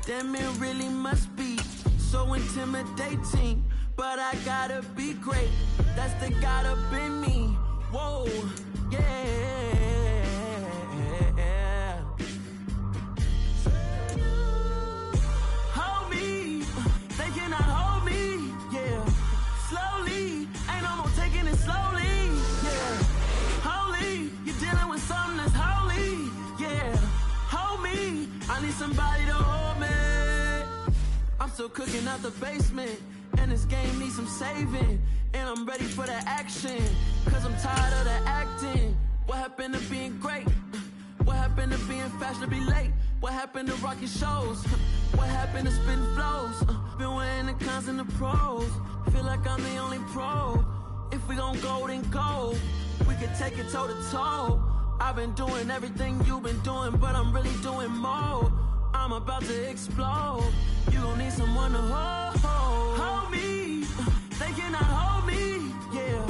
Damn, it really must be so intimidating. But I gotta be great. That's the God up in me. Whoa, yeah. Hold me, they cannot hold me, yeah. Slowly, ain't no more taking it slowly, yeah. Holy, you're dealing with something that's holy, yeah. Hold me, I need somebody to hold me. I'm still cooking out the basement, and this game needs some saving. And I'm ready for the action, cause I'm tired of the acting. What happened to being great? What happened to being fashionably late? What happened to rocking shows? What happened to spitting flows? Been wearing the cons and the pros. Feel like I'm the only pro. If we gon' go, then go. We could take it toe to toe. I've been doing everything you've been doing, but I'm really doing more. I'm about to explode. You gon' need someone to hold me. They cannot hold me, yeah.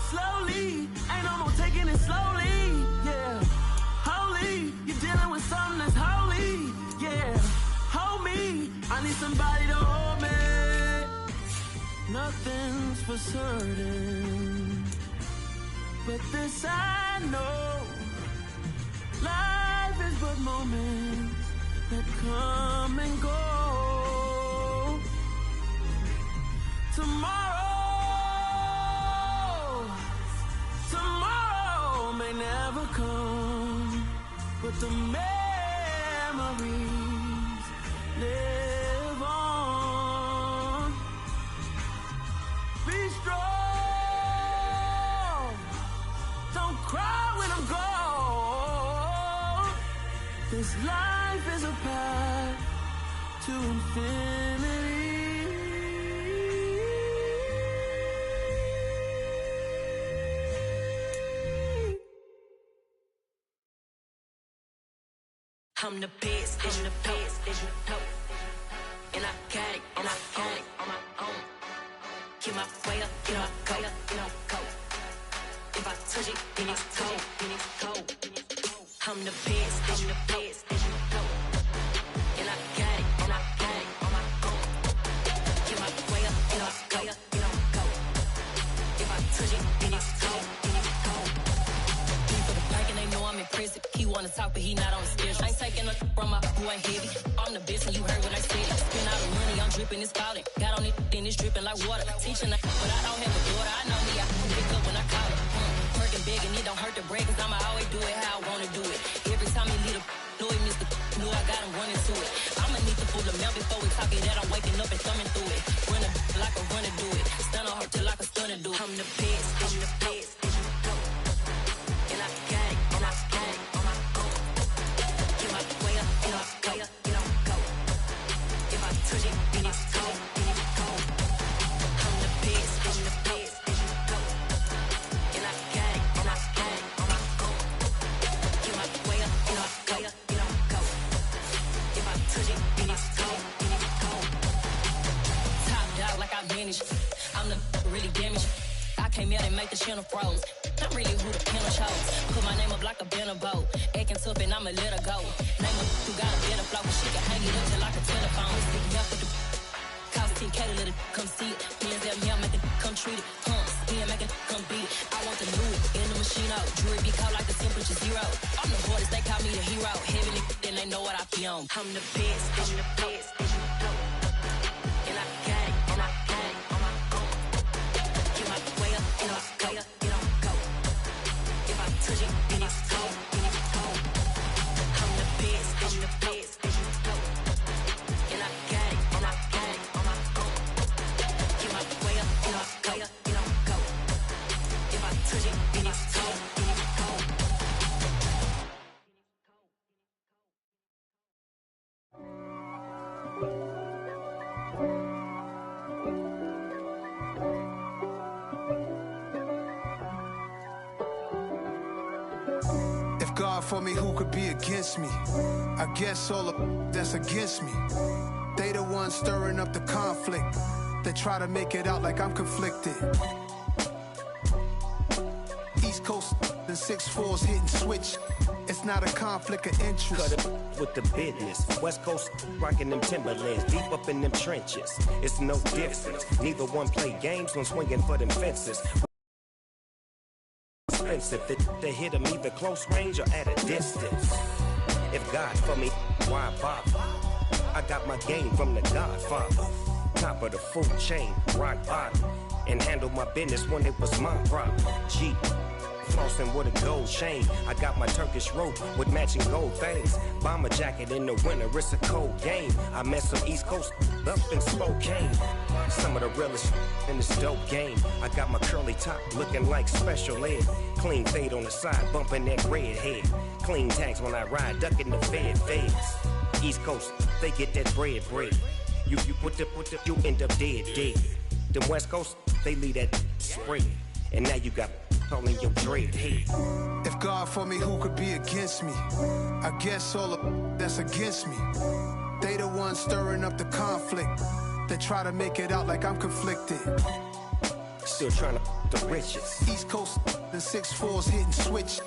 Slowly, ain't no more taking it slowly, yeah. Holy, you're dealing with something that's holy, yeah. Hold me, I need somebody to hold me. Nothing's for certain, but this I know. Life is but moments that come and go. Tomorrow may never come, but the memories live on. Be strong, don't cry when I'm gone. This life is a path to infinity. I'm the best, I'm the best, and I got it, and I own it on my own. Get my way up, get my go, go. If I touch it, then it's cold, I'm the best, I'm the best, and I got it, and I own it on my own. Get my way up, get my go. If I touch it, then it's cold. People the park and they know I'm impressive. He wanna talk, but he not on the schedule. I ain't taking a from my who ain't heavy. I'm the best and you heard what I said. Spend all the money, I'm dripping, it's falling. Got on it, then it's dripping like water. Teaching but I don't have a daughter. I know me, I can pick up when I call it. Working big and it don't hurt to break, cause I'ma always do it how I wanna do it. Every time he lead a know he missed the know I got him running to it. I'ma need to pull the mouth before we talk it that I'm waking up and thumbing through it. Run a like a runner do it. Stand on her till I can I'm the best, I'm the best, and I got it, and I got it on my own. Get my way up, get my way up, get on go. If I touch it, then it's cold, then it's cold. I'm the best, I'm the best, and I got it, and I got it on my own. Get my way up, get my way up, get on go. If I touch it, then it's cold, then it's cold. Top dog like I vanished. I'm the really damaged. I came out and make the channel froze. I'm really who the piano chose. Put my name up like a banner boat. Acting tough and I'ma let her go. Name her who got a better flow. She can hang it up just like a telephone. Stick me up with the cost 10K to let it come see it. Hands out me, I make it come treat it. Spin, make it come beat it. I want the new in the machine out. Jewelry be cold like the temperature zero. I'm the hardest, they call me the hero. Heaven and then they know what I be on. I'm the best, I'm the best, and I got it, and I got it on my own. Get my way up, get my way up, get on go. If I touch it, then it's cold, then it's cold. I'm the best, I'm the best, and I got it, and I got it on my own. Get my way up, get my way up, get on go. If I touch it, then it's cold, then it's cold. If God for me, who could be against me? I guess all of that's against me. They the ones stirring up the conflict. They try to make it out like I'm conflicted. East Coast and 6'4's hitting switch. It's not a conflict of interest. Cut it with the business. West Coast rocking them Timberlands, deep up in them trenches. It's no difference. Neither one play games when swinging for them fences. Expensive, they hit them either close range or at a distance. If God for me, why bother? I got my game from the Godfather. Top of the food chain, rock bottom, and handle my business when it was my problem. G. Flossing with a gold chain. I got my Turkish rope with matching gold things. Bomber jacket in the winter, it's a cold game. I met some East Coast up in Spokane. Some of the realest in this dope game. I got my curly top looking like special ed. Clean fade on the side, bumping that red head. Clean tags when I ride, ducking the feds. East Coast, they get that bread. You you end up dead. Then West Coast, they leave that spread. And now you got all in your dread head. If God for me, who could be against me? I guess all of that's against me. They the ones stirring up the conflict. They try to make it out like I'm conflicted. Still trying to the riches. East Coast and 6'4's hitting switch.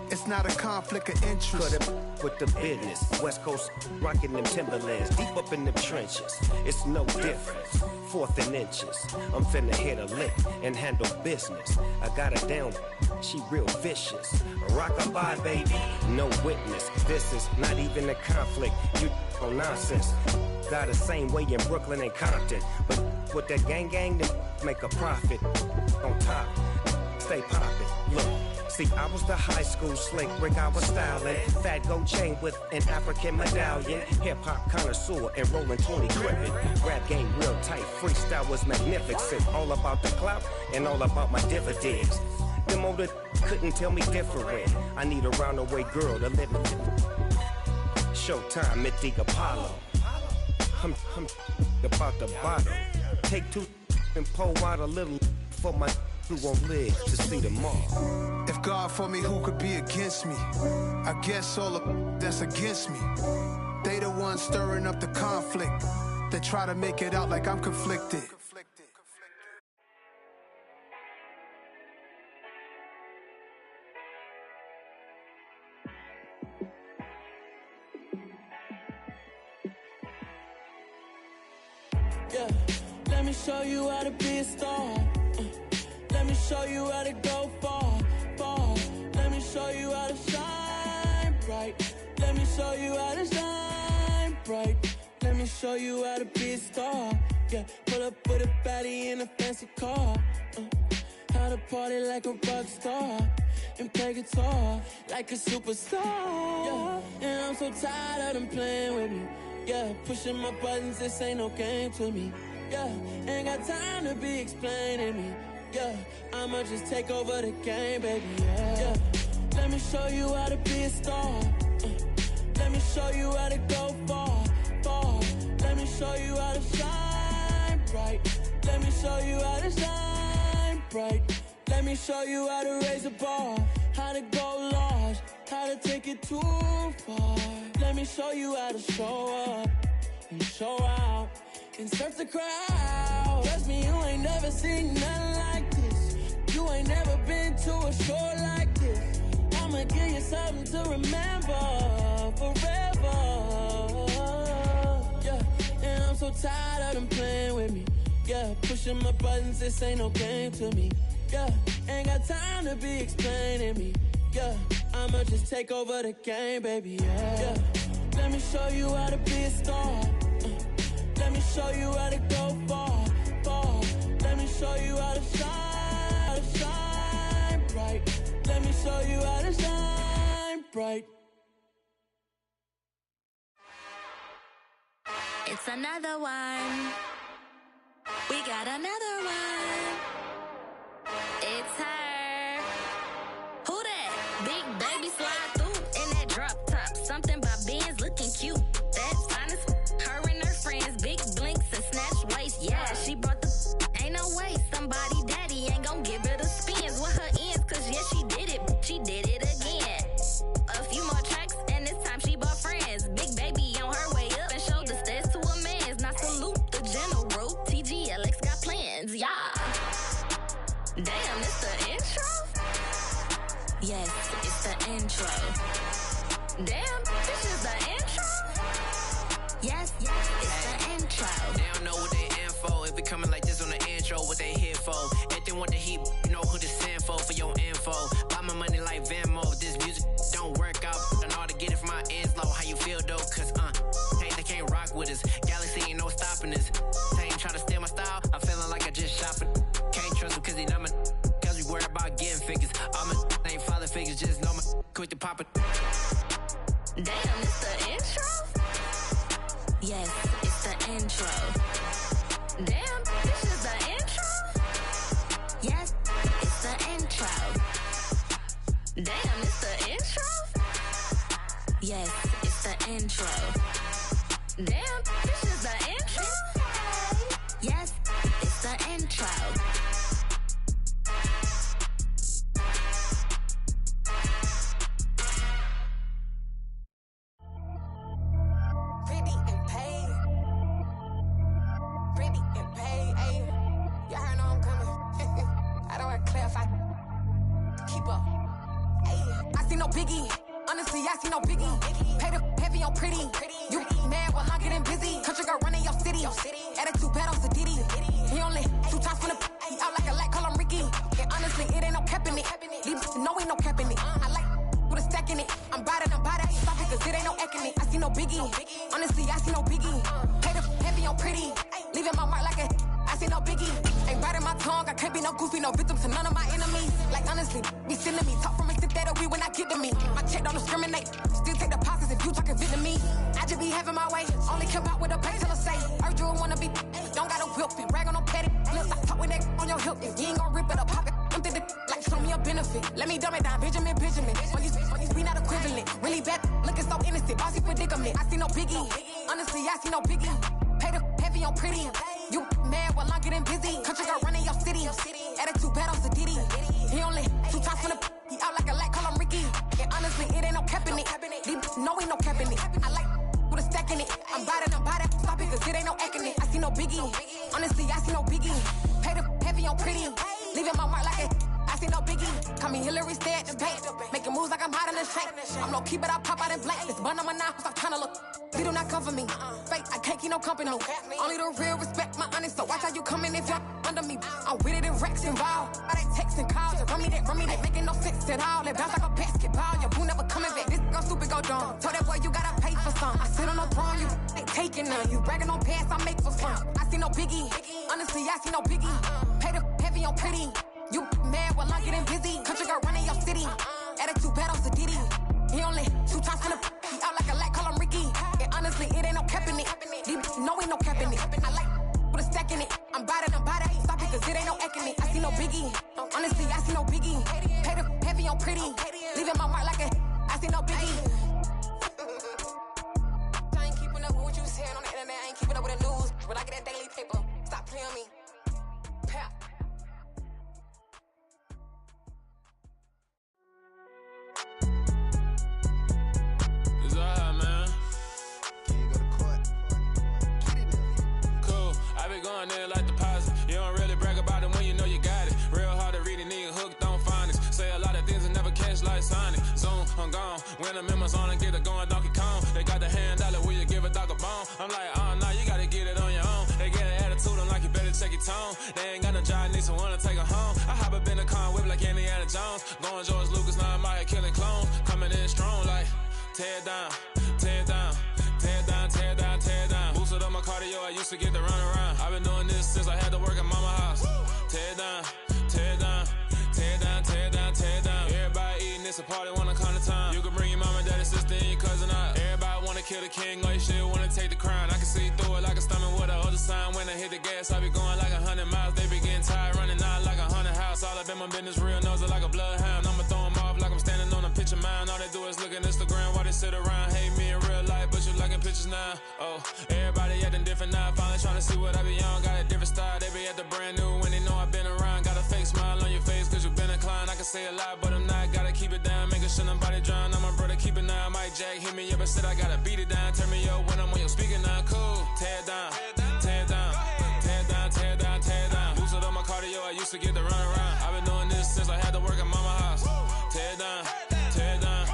It's not a conflict of interest. Cut it with the business. West Coast rocking them Timberlands, deep up in them trenches. It's no difference. 4th and inches. I'm finna hit a lick and handle business. I got her down, she real vicious. Rock-a-bye, baby, no witness. This is not even a conflict. You on nonsense. Got the same way in Brooklyn and Compton, but with that gang, then make a profit. On top, stay poppin'. Look. See, I was the high school slick Rick, I was styling. Fat gold chain with an African medallion. Hip-hop connoisseur and rolling 20 gripping. Rap game real tight, freestyle was magnificent. All about the clout and all about my dividends. Them older couldn't tell me different. I need a roundaway girl to live in. Showtime at the Apollo. I'm about the bottom. Take 2 and pull out a little for my who won't live to see tomorrow. If God for me, who could be against me? I guess all of that's against me. They the ones stirring up the conflict. They try to make it out like I'm conflicted. Yeah, let me show you how to be a star. Let me show you how to go far. Let me show you how to shine bright. Let me show you how to shine bright. Let me show you how to be a star. Yeah, pull up with a baddie in a fancy car. How to party like a rock star and play guitar like a superstar. Yeah, and I'm so tired of them playing with me. Yeah, pushing my buttons, this ain't no game to me. Yeah, ain't got time to be explaining me. Yeah, I'ma just take over the game, baby, yeah. Let me show you how to be a star. Let me show you how to go far, far. Let me show you how to shine bright. Let me show you how to shine bright. Let me show you how to raise a bar, how to go large, how to take it too far. Let me show you how to show up and show out and surf the crowd. Trust me, you ain't never seen nothing like this. You ain't never been to a show like this. I'ma give you something to remember forever. Yeah, and I'm so tired of them playing with me. Yeah, pushing my buttons, this ain't no game to me. Yeah, ain't got time to be explaining me. Yeah, I'ma just take over the game, baby, yeah. Let me show you how to be a star. Let me show you how to go far, far. Let me show you how to shine bright. Let me show you how to shine bright. It's another one. We got another one. It's her. Who that? Big baby slide through in that drop top. Something by Benz looking cute. That's fine as her and her friends. Big blinks and snatch waist. Yeah, she brought the. Ain't no way somebody daddy ain't gon' give her the spins with her ends. Cause yeah, she did it. She did it again. A few more tracks and this time she bought friends. Big baby on her way up and showed the stairs to a man's. Now salute the general. TGLX got plans. Yeah. Damn, it's the intro? Yes, it's the intro. Damn, this is the intro? Yes, it's the intro. They don't know what they in for. If it coming like this on the intro, what they here for? If they want the heat, you know who to send for your info. Buy my money like Venmo. This music don't work out. I know how to get it from my ends low. How you feel though? Cause hey, they can't rock with us. Galaxy ain't no stopping this. They ain't try to steal my style. I'm feeling like I just shop it. Can't trust them cause they know my. Cause we worried about getting figures. All my ain't father figures. Just know my quick to pop it. Damn, it's the intro? Yes, it's the intro. Damn, this is the intro? Yes, it's the intro. Damn, it's the intro? Yes, it's the intro. Damn, this is the intro? Yes, it's the intro. Biggie, honestly, I see no biggie. Pay the heavy on pretty. You mad while I'm getting busy. Country girl running your city. Attitude bad on Diddy. He only 2 times from the he out like a light, call him Ricky. And honestly, it ain't no cap in it. Leave no ain't no cap in it. I like with a stack in it. I'm bad. Stop it, cause it ain't no acting it. I see no biggie. Honestly, I see no biggie. Pay the heavy on pretty. Leaving my mark like a I see no biggie. Ain't biting my tongue. I can't be no goofy, no victim to none of my enemies. Like honestly, be sending me talk from a stick that we when I get to me. My check don't discriminate. Still take deposits if you talking Vietnamese. I just be having my way. Only come out with a pay till I say. Heard you wanna be. Don't gotta whip it. Brag on no petty. Look, I talk with that on your hip. If you ain't gon' rip it up, pop it. Empty the like show me a benefit. Let me dumb it down, Benjamin. When you we not equivalent. Really bad, looking so innocent. Bossy predicament. I see no biggie. Honestly, I see no biggie. Pay the heavy on pretty. You mad while I'm getting busy. Country girl running your city. Attitude bad on Diddy. He only 2 times from the he out like a light, call him Ricky. And honestly, it ain't no cap in it. No ain't no cap in it. I like with a stack in it. I'm bad. Stop it, cause it ain't no acting it. I see no biggie. Honestly, I see no biggie. Pay the heavy on pretty. Leaving my mark like it. I see no biggie. Call me Hillary, stay at the bank. Making moves like I'm hot in the shank. I'm low key, but I pop out in blank. This bun on my knife, I'm tryna look. They do not come for me. Fake, I can't keep no company. Only the real respect my honest. So watch how you coming if you're under me. I'm with it in Rex involved. All that text and calls. Run me that, making no sense at all. They bounce like a basketball. Your boo never coming back. This gon' stupid go dumb. Told that boy you gotta pay for some. I sit on no throne, you ain't taking none. You bragging on past, I make for fun. I see no biggie. Honestly, I see no biggie. Pay the heavy on pretty. You mad while I'm getting busy. Country girl running your city. Attitude bad on Diddy. He only 2 times from the he out like a light, call him Ricky. And honestly, it ain't no cap in it. No ain't no cap in it. I like with a stack in it. I'm bad. Stop it, pussy, cause it ain't no acting me. I see no biggie. Honestly, I see no biggie. Pay the heavy on pretty. Leaving my mark like a. I see no biggie. I ain't keeping up with what you saying on the internet. I ain't keeping up with the news. But I get that daily paper. Stop playing me. Pap. It's alright, man. Can you go to court? Get it up. Cool. I been going there like deposit. You don't really brag about it when you know you got it. Real hard to read a nigga hooked on finance. Say a lot of things and never catch like Sonic. Zoom, I'm gone. When I'm in my zone and get it going Donkey Kong. They got the hand dollar, will you give a dog a bone? I'm like, oh no, you gotta get it on your own. They get an attitude, I'm like, you better check your tone. They ain't got no job, need someone to take her home. I hop up in the car, whip like Indiana Jones. Going George Lucas, now I'm out here killing clones. Coming in strong like, tear down, tear down, tear down, tear down, tear down. Boosted up my cardio, I used to get to run around. I've been doing this since I had to work at mama house. Tear down, tear down, tear down, tear down, tear down. Everybody eating, it's a party, wanna come to time. You can bring your mama, daddy, sister, and your cousin out. Everybody wanna kill the king, or you shit wanna take the crown. I can see through it like a stomach with a other sign. When I hit the gas, I be going like 100 miles. They be getting tired, running out like 100 house. All up in my business, real nose it like a bloodhound. I'ma throw 'em off like I'm standing on a picture mound. All they do is look at Instagram while they sit around. Hate me in real life, but you liking pictures now. Oh, everybody acting different now. Finally trying to see what I be on. Got a different style, they be at the brand new when they know I've been around. Got a fake smile on your face cause you been inclined. I can say a lot, but I'm not. Gotta keep it down, making sure nobody drown. I'm my brother, keep it now. Mike Jack hit me up and said I gotta beat it down. Turn me up when I'm on your speaker now. Cool, tear down, tear down, tear down, tear down, tear down. Boosted up my cardio, I used to get to run around. I've been doing this since I had to work at mama house. Tear down, tear down,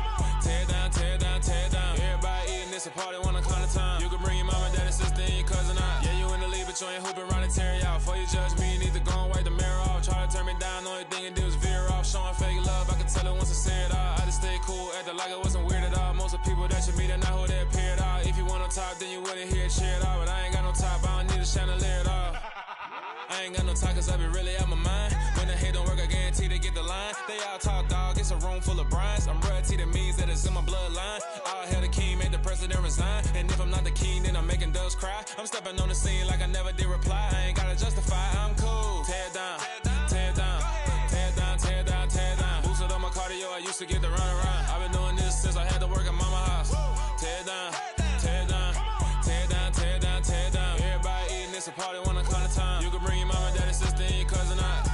tear down, tear down, tear down. Everybody eating, it's a party, wanna come to time. You can bring your mama, daddy, sister, and your cousin out. Yeah, you in the league, but you ain't hooping around and tear you out. Before you judge me, you need to go and wipe the mirror off. Try to turn me down, only thing you do is veer off. Showing fake love, I can tell it once I say it all. I just stay cool, acting like it wasn't weird at all. Most of the people that you meet are not who they appear at all. If you want on top, then you wouldn't hear it cheer at all. But I ain't got no top, I don't need a chandelier at all. I ain't got no talk cause I be really out my mind. When the hate don't work, I guarantee they get the line. They all talk dog, it's a room full of brines. I'm royalty, that means that it's in my bloodline. All hail the king, made the president resign. And if I'm not the king, then I'm making doves cry. I'm stepping on the scene like I never did reply. I ain't gotta justify, I'm cool. Tear down, tear down, tear down, tear down, tear down. Boosted up my cardio, I used to get to run around. I've been doing this since I had to work at mama house. Tear down, tear down, tear down, tear down, tear down. Everybody eating, it's a party, wanna come to time. You can bring your mama, daddy, sister, and your cousin out.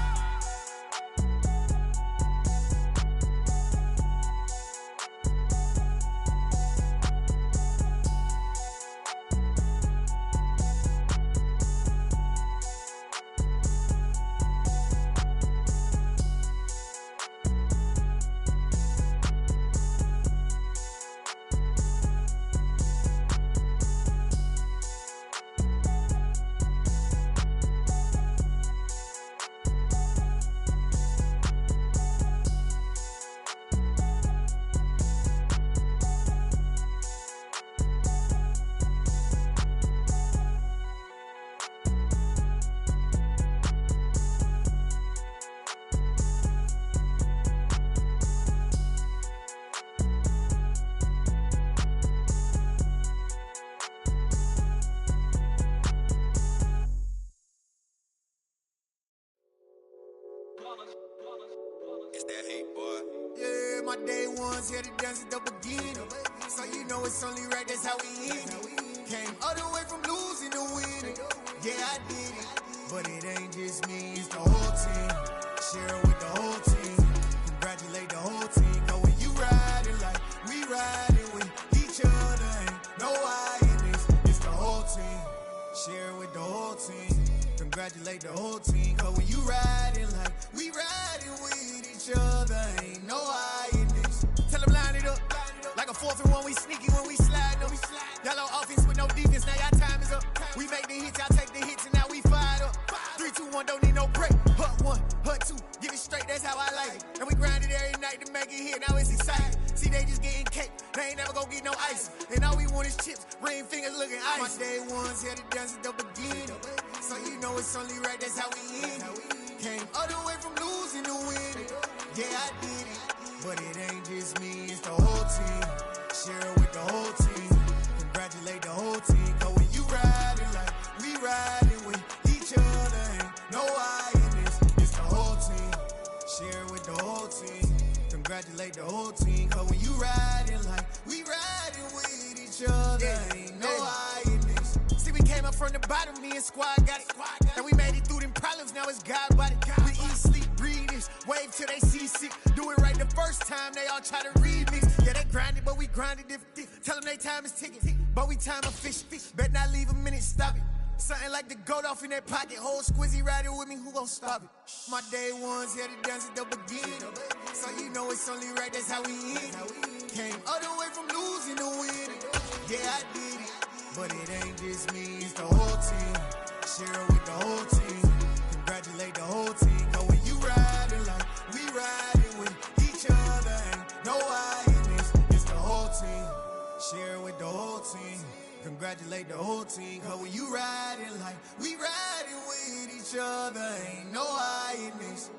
It's that hate, boy. Yeah, my day ones here to dance at the beginning. So you know it's only right, that's how we end it. Came all the way from losing to winning. Yeah, I did it. But it ain't just me, it's the whole team. Share it with the whole team. Congratulate the whole team. Cause when you riding like we riding with each other, ain't no I in this. It's the whole team. Share it with the whole team. Congratulate the whole team. Cause when you riding like we riding with each other, ain't no I in this. Tell them line it up. Like a 4th and 1, we sneaky when we slide them. Y'all on offense with no defense, now y'all time is up. We make the hits, y'all take the hits, and now we fired up. 3, 2, 1, don't need no break. Hut 1, hut 2, get it straight, that's how I like it. And we grind it every night to make it here, now it's exciting. See, they just getting cake, they ain't never gonna get no ice. And all we want is chips, ring fingers looking ice. My day ones here to dance at the beginning. So you know it's only right, that's how we end it. Came all the way from losing to winning. Yeah, I did it. But it ain't just me, it's the whole team. Share it with the whole team. Congratulate the whole team. Cause when you riding like we riding with each other, ain't no I congratulate the whole team. Cause when you riding like we riding with each other, ain't no hiding this. See, we came up from the bottom, me and squad got it. And we made it through them problems, now it's God body. We eat, sleep, breathe this, wave till they see sick. Do it right the first time, they all try to remix. Yeah, they grinded, but we grinded different. Tell them they time is ticking, but we time a fish. Bet not leave a minute, stop it. Something like the goat off in that pocket. Whole squizzy riding with me, who gon' stop it? My day ones here to dance at the beginning. So you know it's only right, that's how we end. Came all the way from losing to winning. Yeah, I did it, but it ain't just me, it's the whole team. Share it with the whole team. Congratulate the whole team. Cause when you riding like we riding with each other, ain't no hiding this, it's the whole team. Share it with the whole team. Congratulate the whole team. Cause when you riding like we riding with each other, ain't no hiding this.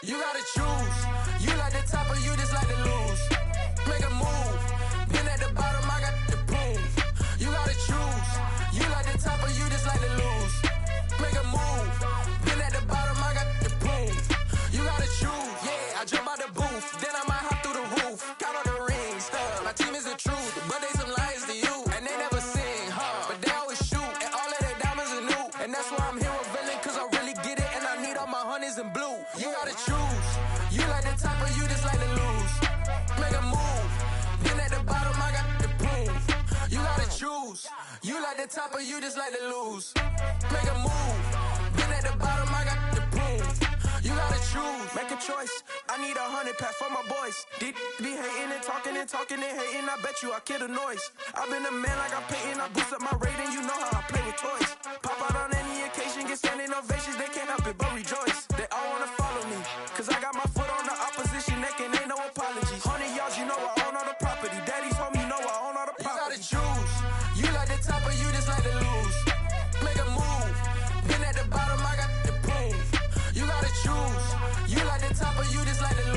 You gotta choose. You like the top or you just like to lose. Make a move. Been at the bottom, I got the proof. You gotta choose. You like the top or you just like to lose. Make a move. Been at the bottom, I got the proof. You gotta choose. Yeah, I jump out the booth. Then I might hop through the roof. Count all the rings. My team is the truth, but they some liars to you. And they never sing, but they always shoot. And all of their diamonds are new. And that's why I'm here revealing, cause I really get it. And I need all my honeys in blue. You gotta choose. You like the top or you just like to lose. Make a move. Been at the bottom, I got the proof. You gotta choose. You like the top or you just like to lose. Make a move. Been at the bottom, I got the proof. You gotta choose. Make a choice. I need 100 pack for my boys. Be hating and talking and hating. I bet you I kill the noise. I've been a man like I'm Peyton. I boost up my rating. You know how I play with toys. Pop out on any occasion, get standing ovations. They can't help it but rejoice. They all wanna follow me, cause I got my foot on the opposition neck and ain't no apologies. 100 yards, you know I own all the property. Daddy's home, you know I own all the property. You gotta choose. You like the top or you just like to lose. Make a move. Been at the bottom, I got the proof. You gotta choose. You like the top or you just like to lose.